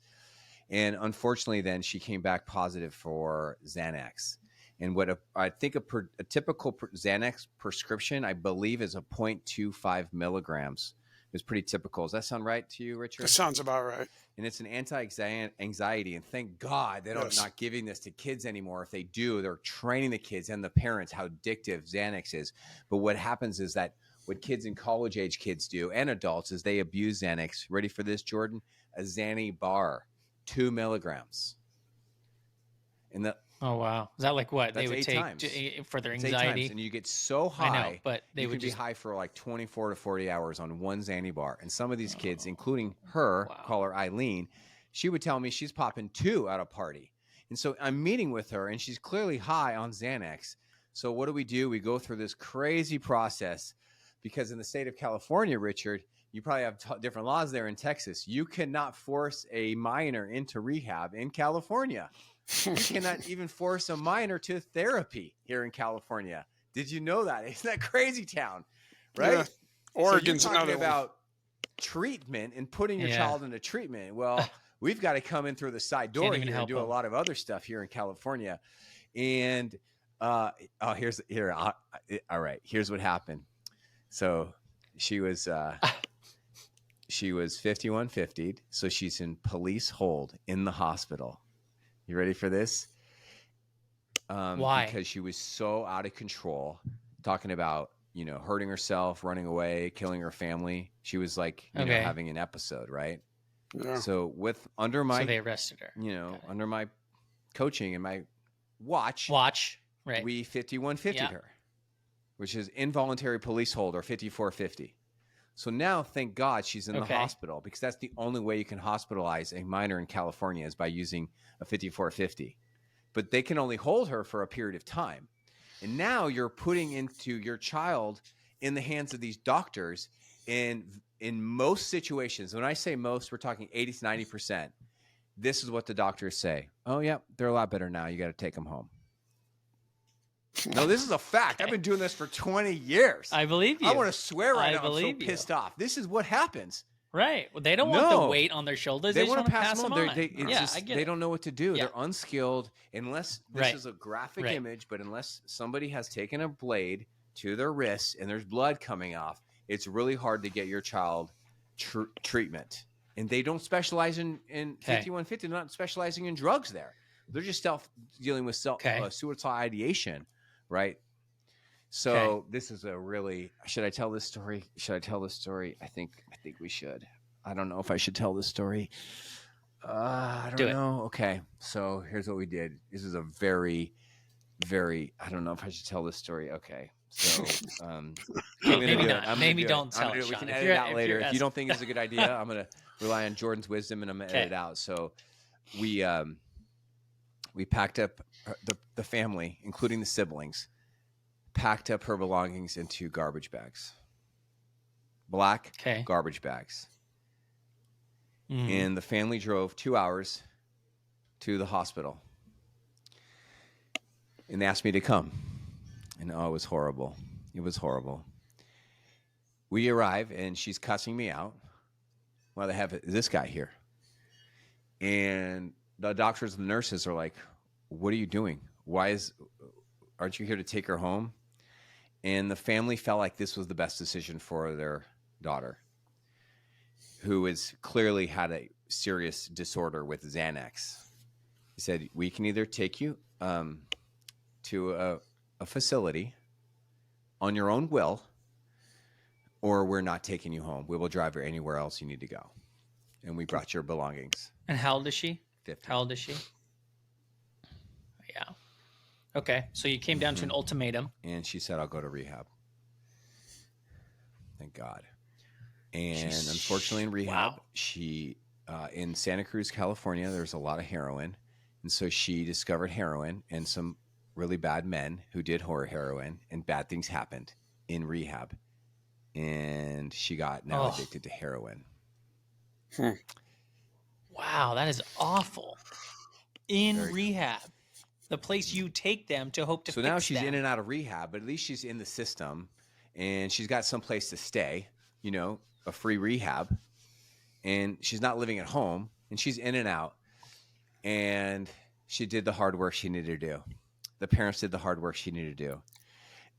And unfortunately, then she came back positive for Xanax. And I think a typical Xanax prescription, I believe, is a 0.25 milligrams. It's pretty typical. Does that sound right to you, That Richard? sounds about right. And it's an anti-anxiety. And thank God they don't Yes. not giving this to kids anymore. If they do, they're training the kids and the parents how addictive Xanax is. But what happens is that what kids and college age kids do, and adults, is they abuse Xanax. Ready for this, Jordan? A Xanny bar, 2 milligrams. And Oh wow, is that like what they that's would 8 take times. for their It's 8 times, anxiety? and you get so I know, high, but they you would can be just. high for like 24 to 40 hours on one Xanny bar. And some of these kids, Oh, including her, call wow. her Eileen, she would tell me she's popping 2 at a party. And so I'm meeting with her, and she's clearly high on Xanax. So what do? We go through this crazy process because in the state of California, Richard, you probably have different laws there in Texas. You cannot force a minor into rehab in California. You cannot even force a minor to therapy here in California. Did you know that? Isn't that crazy town? Yeah. Right? So you're Oregon's talking another one. about treatment and putting your Yeah, child into treatment. Well, we've got to come in through the side can't door even here and help do a them. lot of other stuff here in California. And all right, here's what happened. So she was 5150'd, so she's in police hold in the hospital. You ready for this? Why? Because she was so out of control, talking about hurting herself, running away, killing her family. She was like, Okay. having an episode, right? Yeah. So under So my, they arrested her. Got it. under my coaching and my watch, Right. we 5150'd Yeah. her, which is involuntary police hold, or 5450. So now, thank God, she's in the Okay. hospital, because that's the only way you can hospitalize a minor in California, is by using a 5450. But they can only hold her for a period of time. And now you're putting into your child in the hands of these doctors. And in most situations, when I say most, we're talking 80 to 90%. This is what the doctors say. Oh, yeah, they're a lot better now. You got to take them home. No, this is a fact. I've been doing this for 20 years. I believe you. I want to swear right now. I'm so believe you. pissed off. This is what happens. Right. Well, they don't want the weight on their shoulders. They just want to pass them on. I get they don't know what to do. Yeah. They're unskilled, unless this is a graphic image, but unless somebody has taken a blade to their wrist and there's blood coming off, it's really hard to get your child treatment. And they don't specialize in 5150. They're not specializing in drugs there. They're just dealing with suicidal ideation, right? So this is a really, should I tell this story? I think we should. I don't know if I should tell this story. I don't know. Okay. So here's what we did. This is a very, very, I don't know if I should tell this story. Okay. So maybe not. Maybe don't tell it. We can edit it out later. If you don't think it's a good idea, I'm going to rely on Jordan's wisdom, and I'm going to edit it out. So we packed up the family, including the siblings, packed up her belongings into garbage bags, black garbage bags. And the family drove 2 hours to the hospital, and they asked me to come. And it was horrible. It was horrible. We arrive, and she's cussing me out. Well, they have this guy here. And the doctors and the nurses are like, what are you doing? Aren't you here to take her home? And the family felt like this was the best decision for their daughter, who has clearly had a serious disorder with Xanax. He said, we can either take you to a facility on your own will, or we're not taking you home. We will drive you anywhere else you need to go. And we brought your belongings. And how old is she? 50. How old is she? Yeah. Okay. So you came down to an ultimatum. And she said, I'll go to rehab. Thank God. And unfortunately in rehab, she, in Santa Cruz, California, there's a lot of heroin. And so she discovered heroin and some really bad men who did heroin, and bad things happened in rehab. And she got now addicted to heroin. Wow, that is awful. In rehab, the place you take them to hope to fix them. So now she's in and out of rehab, but at least she's in the system, and she's got some place to stay, a free rehab, and she's not living at home, and she's in and out, and she did the hard work she needed to do. The parents did the hard work she needed to do.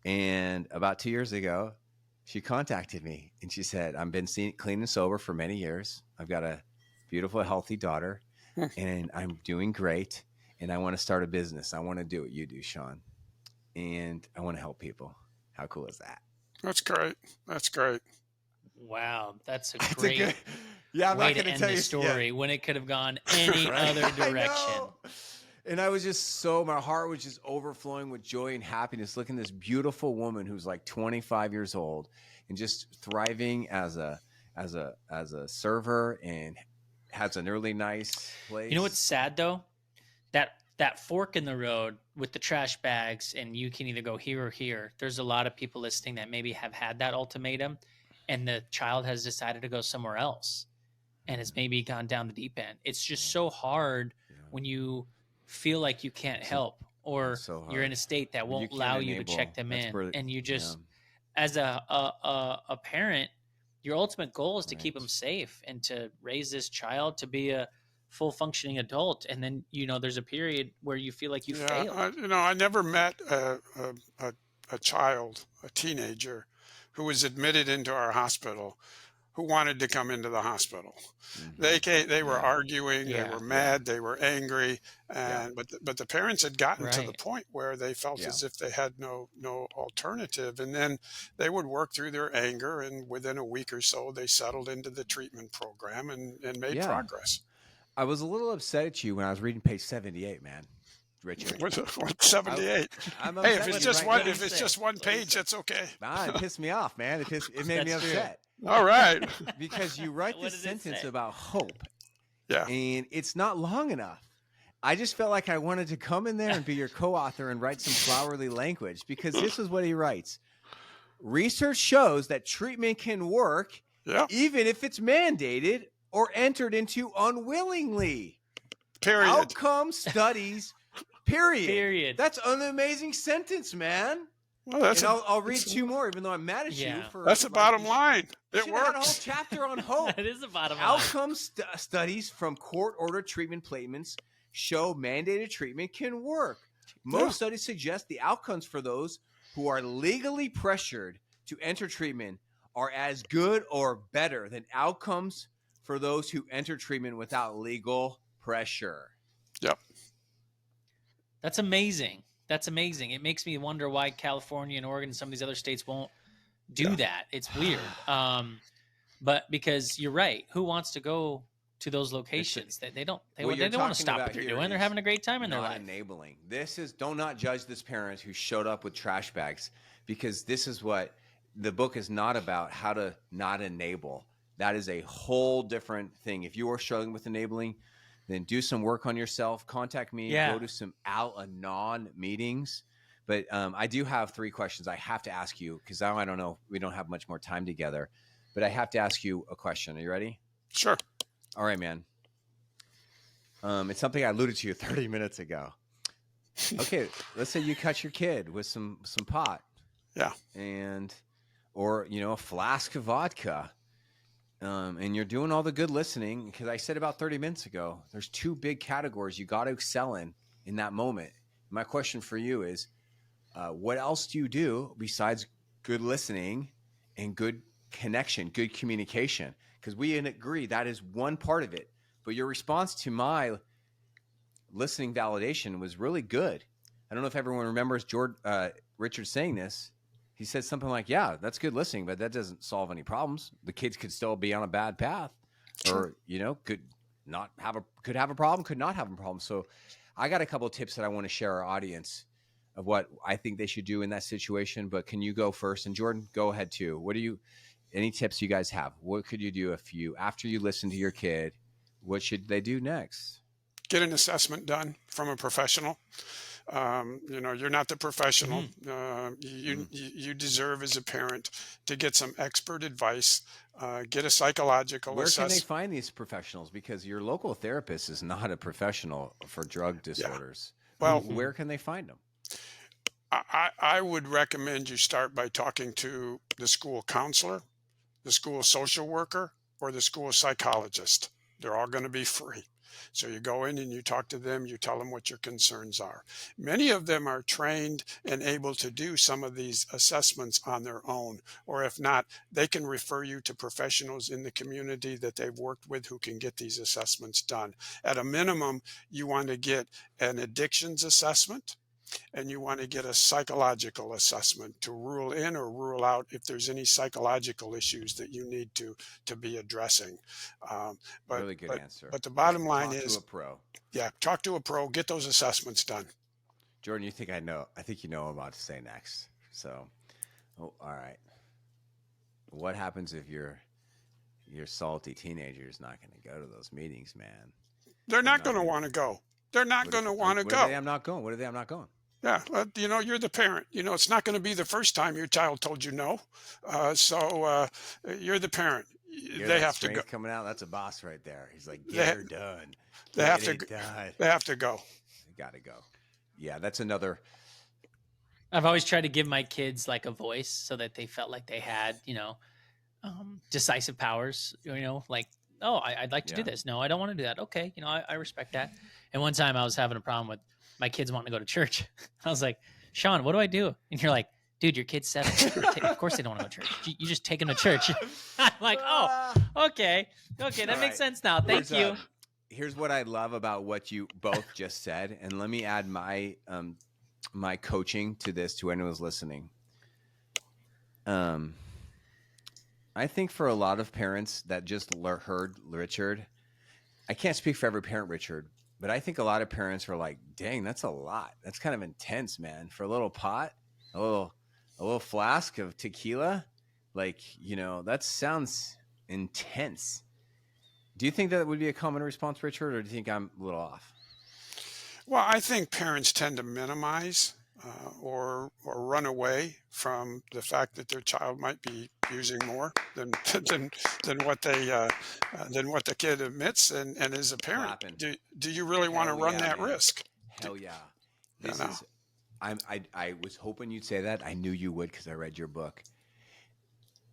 And about 2 years ago, she contacted me, and she said, I've been clean and sober for many years. I've got a beautiful, healthy daughter, and I'm doing great, and I want to start a business. I want to do what you do, Sean, and I want to help people. How cool is that? That's great. That's great. Wow, that's a great I'm way not to going end tell the you story when it could have gone any other direction. And I was just my heart was just overflowing with joy and happiness, looking at this beautiful woman who's like 25 years old and just thriving as a server, and has a really nice place. You know what's sad though? That fork in the road with the trash bags, and you can either go here or here. There's a lot of people listening that maybe have had that ultimatum, and the child has decided to go somewhere else, and it's maybe gone down the deep end. It's just so hard when you feel like you can't help, or you're in a state that won't allow you to check them in, and you just, as a parent, your ultimate goal is to keep them safe and to raise this child to be a full functioning adult. And then, there's a period where you feel like you failed. I never met a child, a teenager, who was admitted into our hospital, who wanted to come into the hospital. Mm-hmm. They were Yeah. arguing, they Yeah. were Yeah. mad, they were angry, Yeah. and but the parents had gotten to the Right. point where they felt Yeah. as if they had no alternative, and then they would work through their anger, and within a week or so, they settled into the treatment program and made Yeah. progress. I was a little upset at you when I was reading page 78, man, Richard. What's I, 78? I'm Hey, upset with you right What did now. he if it's say? just one What did he page, say? that's okay. It pissed me off, man. It made me That's true. upset All right. because you write What this did it sentence say? about hope, Yeah. and it's not long enough. I just felt like I wanted to come in there and be your co-author and write some flowery language, because this is what he writes. Research shows that treatment can work Yeah. even if it's mandated or entered into unwillingly. Period. Outcome studies, period. Period. That's an amazing sentence, man. Well, that's And I'll read two more, even though I'm mad at you Yeah. for. that's the like, bottom you line. It should have had a whole works. chapter on hope. That is the bottom line. Outcome studies from court-ordered treatment placements show mandated treatment can work. Most Yeah. studies suggest the outcomes for those who are legally pressured to enter treatment are as good or better than outcomes for those who enter treatment without legal pressure. Yep. That's amazing. That's amazing. It makes me wonder why California and Oregon and some of these other states won't do Yeah. that. It's weird. But because you're right, who wants to go to those locations? They don't. They What you're don't want to talking stop about what they're here doing. They're is having a great time in their not life. enabling. This is, don't not judge this parent who showed up with trash bags, because this is what the book is not about, how to not enable. That is a whole different thing. If you are struggling with enabling, then do some work on yourself. Contact me. Yeah. Go to some Al-Anon meetings. But I do have 3 questions I have to ask you, because I don't know. We don't have much more time together. But I have to ask you a question. Are you ready? Sure. All right, man. It's something I alluded to 30 minutes ago. Okay, let's say you catch your kid with some pot. Yeah. Or a flask of vodka. And you're doing all the good listening, because I said about 30 minutes ago, there's 2 big categories you got to excel in that moment. My question for you is, what else do you do besides good listening and good connection, good communication? Because we agree that is one part of it. But your response to my listening validation was really good. I don't know if everyone remembers Richard saying this. He said something like, yeah, that's good listening, but that doesn't solve any problems. The kids could still be on a bad path, or, could have a problem, could not have a problem. So I got a couple of tips that I want to share our audience of what I think they should do in that situation. But can you go first? And Jordan, go ahead too. Any tips you guys have? What could you do after you listen to your kid, what should they do next? Get an assessment done from a professional. You're not the professional. You deserve, as a parent, to get some expert advice. Get a psychological Where can they assessment. find these professionals? Because your local therapist is not a professional for drug disorders. Well, where can they find them? I would recommend you start by talking to the school counselor, the school social worker, or the school psychologist. They're all going to be free. So you go in and you talk to them, you tell them what your concerns are. Many of them are trained and able to do some of these assessments on their own, or if not, they can refer you to professionals in the community that they've worked with who can get these assessments done. At a minimum, you want to get an addictions assessment, and you want to get a psychological assessment to rule in or rule out if there's any psychological issues that you need to be addressing. Really good answer. But the bottom line Talk is, to a pro. yeah, talk to a pro, get those assessments done. Jordan, I think you know what I'm about to say next. So, all right. What happens if your salty teenager is not going to go to those meetings, man? They're not going to want to go. They're not going to want to go. I'm not going. What are they? I'm not going. Yeah, you're the parent. It's not going to be the first time your child told you no. So you're the parent. They have to go. Coming out. That's a boss right there. He's like, get her done. They have to. Done. They have to go. They got to go. Yeah, that's another. I've always tried to give my kids like a voice so that they felt like they had, decisive powers. Like, oh, I'd like to do this. No, I don't want to do that. Okay, I respect that. And one time I was having a problem with my kids wanting to go to church. I was like, Sean, what do I do? And you're like, dude, your kid's 7. Of course they don't want to go to church. You just take them to church. I'm like, oh, okay. Okay, that makes sense now. Thank you. Here's what I love about what you both just said, and let me add my my coaching to this to anyone who's listening. I think for a lot of parents that just heard Richard, I can't speak for every parent, Richard, but I think a lot of parents are like, dang, that's a lot. That's kind of intense, man. For a little pot, a little flask of tequila, like, that sounds intense. Do you think that would be a common response, Richard, or do you think I'm a little off? Well, I think parents tend to minimize or run away from the fact that their child might be using more than than what than what the kid admits. And as a parent, Clapping. do you really want to Hell run yeah, that man. risk? Hell yeah. You This know? is I was hoping you'd say that. I knew you would because I read your book.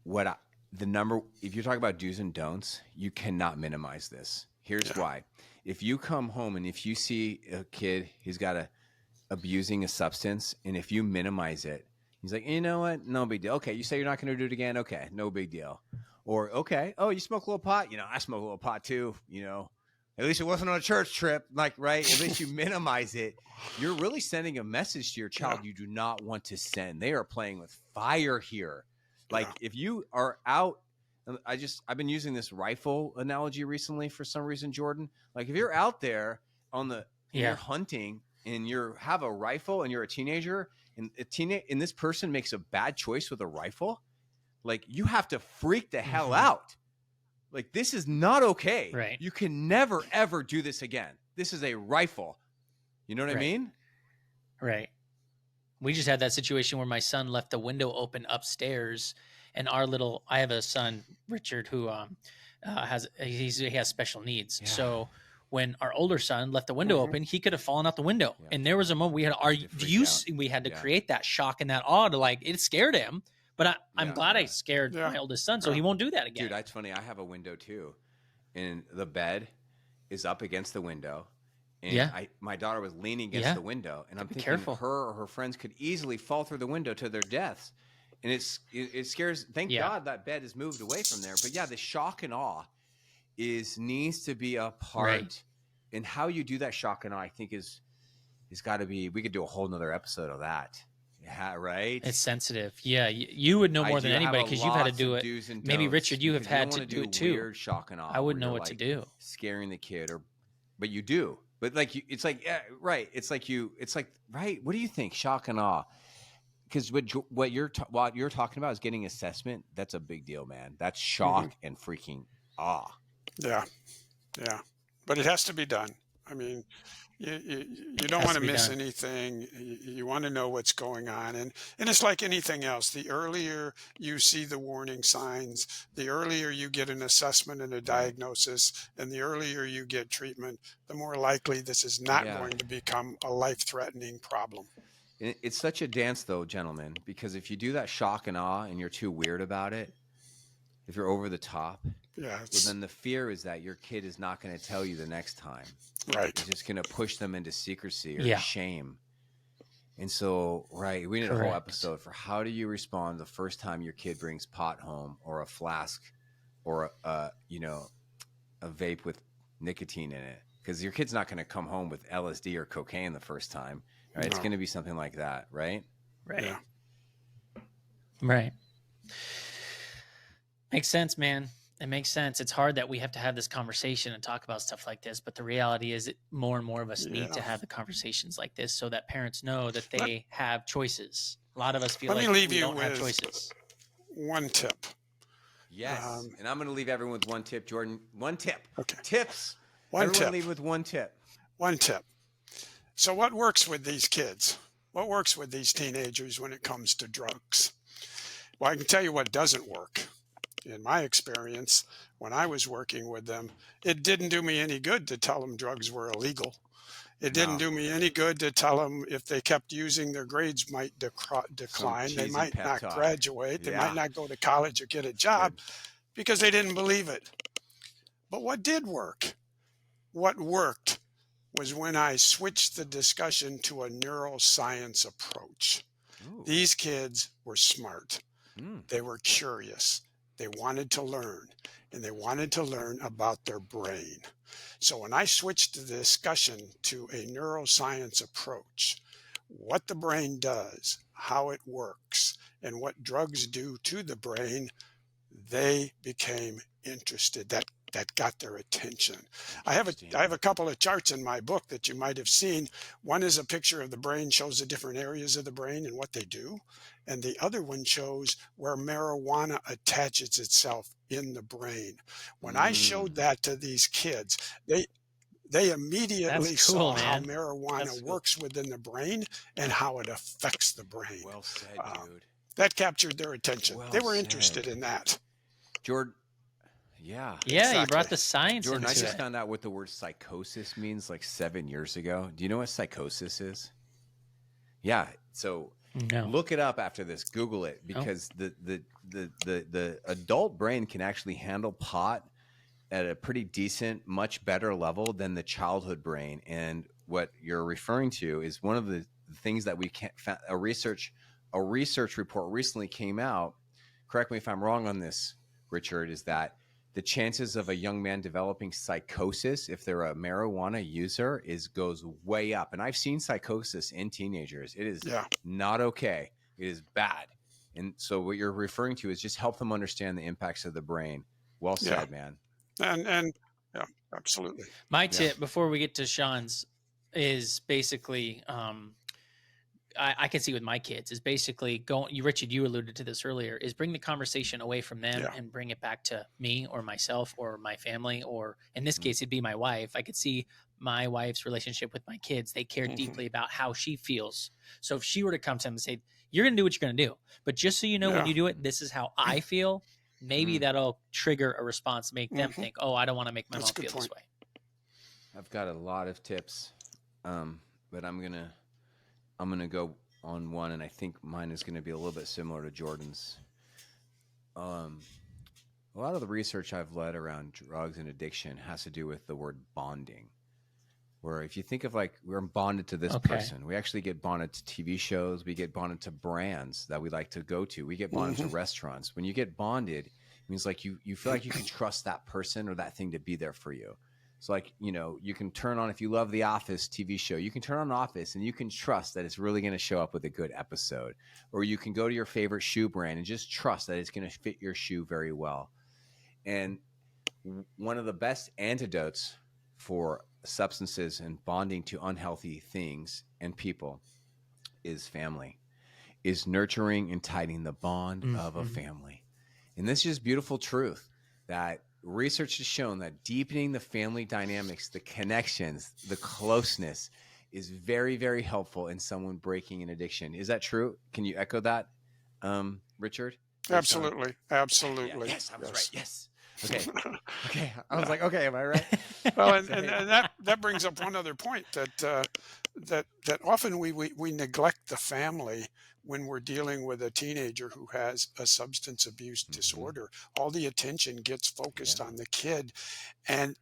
If you're talking about do's and don'ts, you cannot minimize this. Here's Yeah. why. If you come home and if you see a kid who's abusing a substance, and if you minimize it, he's like, you know what? No big deal. Okay, you say you're not going to do it again. Okay, no big deal. Or, okay, oh, you smoke a little pot? I smoke a little pot too, At least it wasn't on a church trip, like, right? At least you minimize it. You're really sending a message to your child you do not want to send. They are playing with fire here. Like, if you are out, I've been using this rifle analogy recently for some reason, Jordan. Like, if you're out there you're hunting and you have a rifle and you're a teenager and this person makes a bad choice with a rifle, like, you have to freak the hell out. Like, this is not okay. Right. You can never, ever do this again. This is a rifle. You know what I mean? Right. We just had that situation where my son left the window open upstairs, and I have a son, Richard, who he has special needs. Yeah. So when our older son left the window open, he could have fallen out the window. Yeah. And there was a moment we had to create that shock and that awe to, like, it scared him. But I'm glad I scared my oldest son, so he won't do that again. Dude, that's funny. I have a window too, and the bed is up against the window. And my daughter was leaning against the window, and I'm thinking her or her friends could easily fall through the window to their deaths. And it scares. Thank God that bed is moved away from there. But the shock and awe needs to be a part. Right. And how you do that shock and awe, I think is got to be. We could do a whole nother episode of that. Yeah, right. It's sensitive. Yeah, you would know more than anybody because you've had to do it. Maybe Richard, you have had to do it too. Weird shock and awe. I wouldn't know what to do. Scaring the kid, but you do. But it's like, right. It's like right. What do you think? Shock and awe. Because what you're talking about is getting assessment. That's a big deal, man. That's shock and freaking awe. Yeah. Yeah. But it has to be done. I mean, you don't want to miss anything. You want to know what's going on. And it's like anything else. The earlier you see the warning signs, the earlier you get an assessment and a diagnosis, and the earlier you get treatment, the more likely this is not going to become a life-threatening problem. It's such a dance, though, gentlemen, because if you do that shock and awe and you're too weird about it, if you're over the top, then the fear is that your kid is not going to tell you the next time. Right. It's just going to push them into secrecy or shame. And so, we need a whole episode for how do you respond the first time your kid brings pot home or a flask or a vape with nicotine in it. Because your kid's not going to come home with LSD or cocaine the first time. Right? No. It's going to be something like that, right? Right. Yeah. Right. Makes sense, man. It makes sense. It's hard that we have to have this conversation and talk about stuff like this, but the reality is that more and more of us need to have the conversations like this so that parents know that they have choices. A lot of us feel like we don't have choices. One tip. Yes. And I'm going to leave everyone with one tip, Jordan. One tip. Okay. Tips. Everyone leave with one tip. One tip. So what works with these kids? What works with these teenagers when it comes to drugs? Well, I can tell you what doesn't work. In my experience, when I was working with them, it didn't do me any good to tell them drugs were illegal. It didn't do me any good to tell them if they kept using, their grades might decline. They might not graduate. They might not go to college or get a job because they didn't believe it. But what did work? What worked was when I switched the discussion to a neuroscience approach. Ooh. These kids were smart. Mm. They were curious. They wanted to learn, and they wanted to learn about their brain. So when I switched the discussion to a neuroscience approach, what the brain does, how it works, and what drugs do to the brain, they became interested. That got their attention. I Interesting. have a couple of charts in my book that you might have seen. One is a picture of the brain, shows the different areas of the brain and what they do, and the other one shows where marijuana attaches itself in the brain. When I showed Mm. that to these kids, they That's immediately cool, saw how man. marijuana That's cool. works within the brain and how it affects the brain. Well said, Um, dude. that captured their attention. They Well were interested said. in that. Jordan, yeah. Yeah, you Exactly. brought the science Jordan, I into just it. found out what the word psychosis means like 7 years ago. Do you know what psychosis is? Yeah. So No. look it up after this. Google it No. because the adult brain can actually handle pot at a pretty decent, much better level than the childhood brain. And what you're referring to is one of the things that we can't. A research report recently came out. Correct me if I'm wrong on this, Richard. Is that the chances of a young man developing psychosis if they're a marijuana user goes way up. And I've seen psychosis in teenagers. It is Yeah. not okay. It is bad. And so what you're referring to is just help them understand the impacts of the brain. Well Yeah. said, man. And yeah, absolutely. My Yeah. tip before we get to Sean's is basically I can see with my kids is basically going you Richard, you alluded to this earlier, is bring the conversation away from them Yeah. and bring it back to me or myself or my family, or in this Mm. case it'd be my wife. I could see my wife's relationship with my kids. They care Mhm. deeply about how she feels. So if she were to come to them and say, you're gonna do what you're gonna do, but just so you know, when Yeah. you do it, this is how I feel, maybe Mm. that'll trigger a response, make them Mhm. think, oh, I don't want to make my That's a mom good feel this point. way. I've got a lot of tips, but I'm gonna go on one, and I think mine is gonna be a little bit similar to Jordan's. A lot of the research I've led around drugs and addiction has to do with the word bonding. Where if you think of like we're bonded to this Okay. person, we actually get bonded to TV shows, we get bonded to brands that we like to go to, we get bonded to Mhm. restaurants. When you get bonded, it means like you feel like you can trust that person or that thing to be there for you. So like, you can turn on, if you love the Office TV show, you can turn on Office and you can trust that it's really going to show up with a good episode. Or you can go to your favorite shoe brand and just trust that it's going to fit your shoe very well. And one of the best antidotes for substances and bonding to unhealthy things and people is family, is nurturing and tightening the bond of a family. And this is just beautiful truth that research has shown that deepening the family dynamics, the connections, the closeness is very, very helpful in someone breaking an addiction. Is that true? Can you echo that, Richard? Based on Absolutely. Absolutely. yes, I was right. Yes. Yes. Okay. Okay. I was like, okay, am I right? Well, and, So, and, hey. and that brings up one other point that often we neglect the family when we're dealing with a teenager who has a substance abuse disorder. All the attention gets focused Yeah. on the kid, and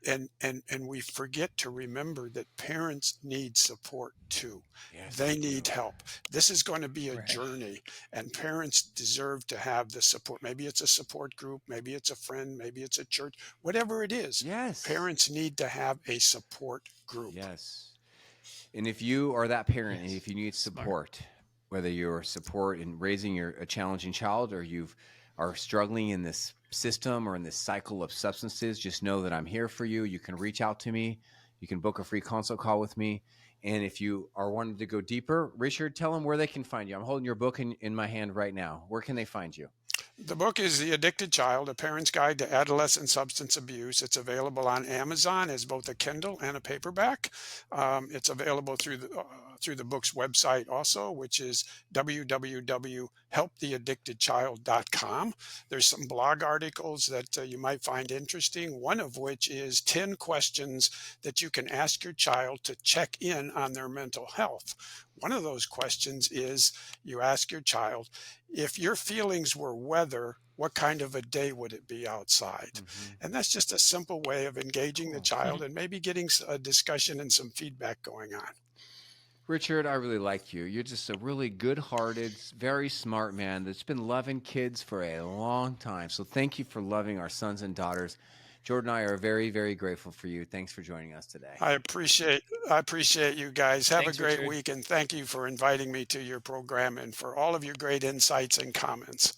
we forget to remember that parents need support too. Yes, They they need do. help. This is going to be a Right. journey, and parents deserve to have the support. Maybe it's a support group, maybe it's a friend, maybe it's a church, whatever it is. Yes. Parents need to have a support group. Yes. And if you are that parent and Yes. if you need Smart. support, whether you're support in raising a challenging child or are struggling in this system or in this cycle of substances, just know that I'm here for you. You can reach out to me. You can book a free consult call with me. And if you are wanting to go deeper, Richard, tell them where they can find you. I'm holding your book in my hand right now. Where can they find you? The book is The Addicted Child, A Parent's Guide to Adolescent Substance Abuse. It's available on Amazon as both a Kindle and a paperback. It's available through the book's website also, which is www.helptheaddictedchild.com. There's some blog articles that you might find interesting, one of which is 10 questions that you can ask your child to check in on their mental health. One of those questions is you ask your child, if your feelings were weather, what kind of a day would it be outside? And that's just a simple way of engaging the Cool. child and maybe getting a discussion and some feedback going on. Richard, I really like you. You're just a really good-hearted, very smart man that's been loving kids for a long time. So thank you for loving our sons and daughters. Jordan and I are very, very grateful for you. Thanks for joining us today. I appreciate you guys. Have a Thanks, great Richard. week, and thank you for inviting me to your program and for all of your great insights and comments.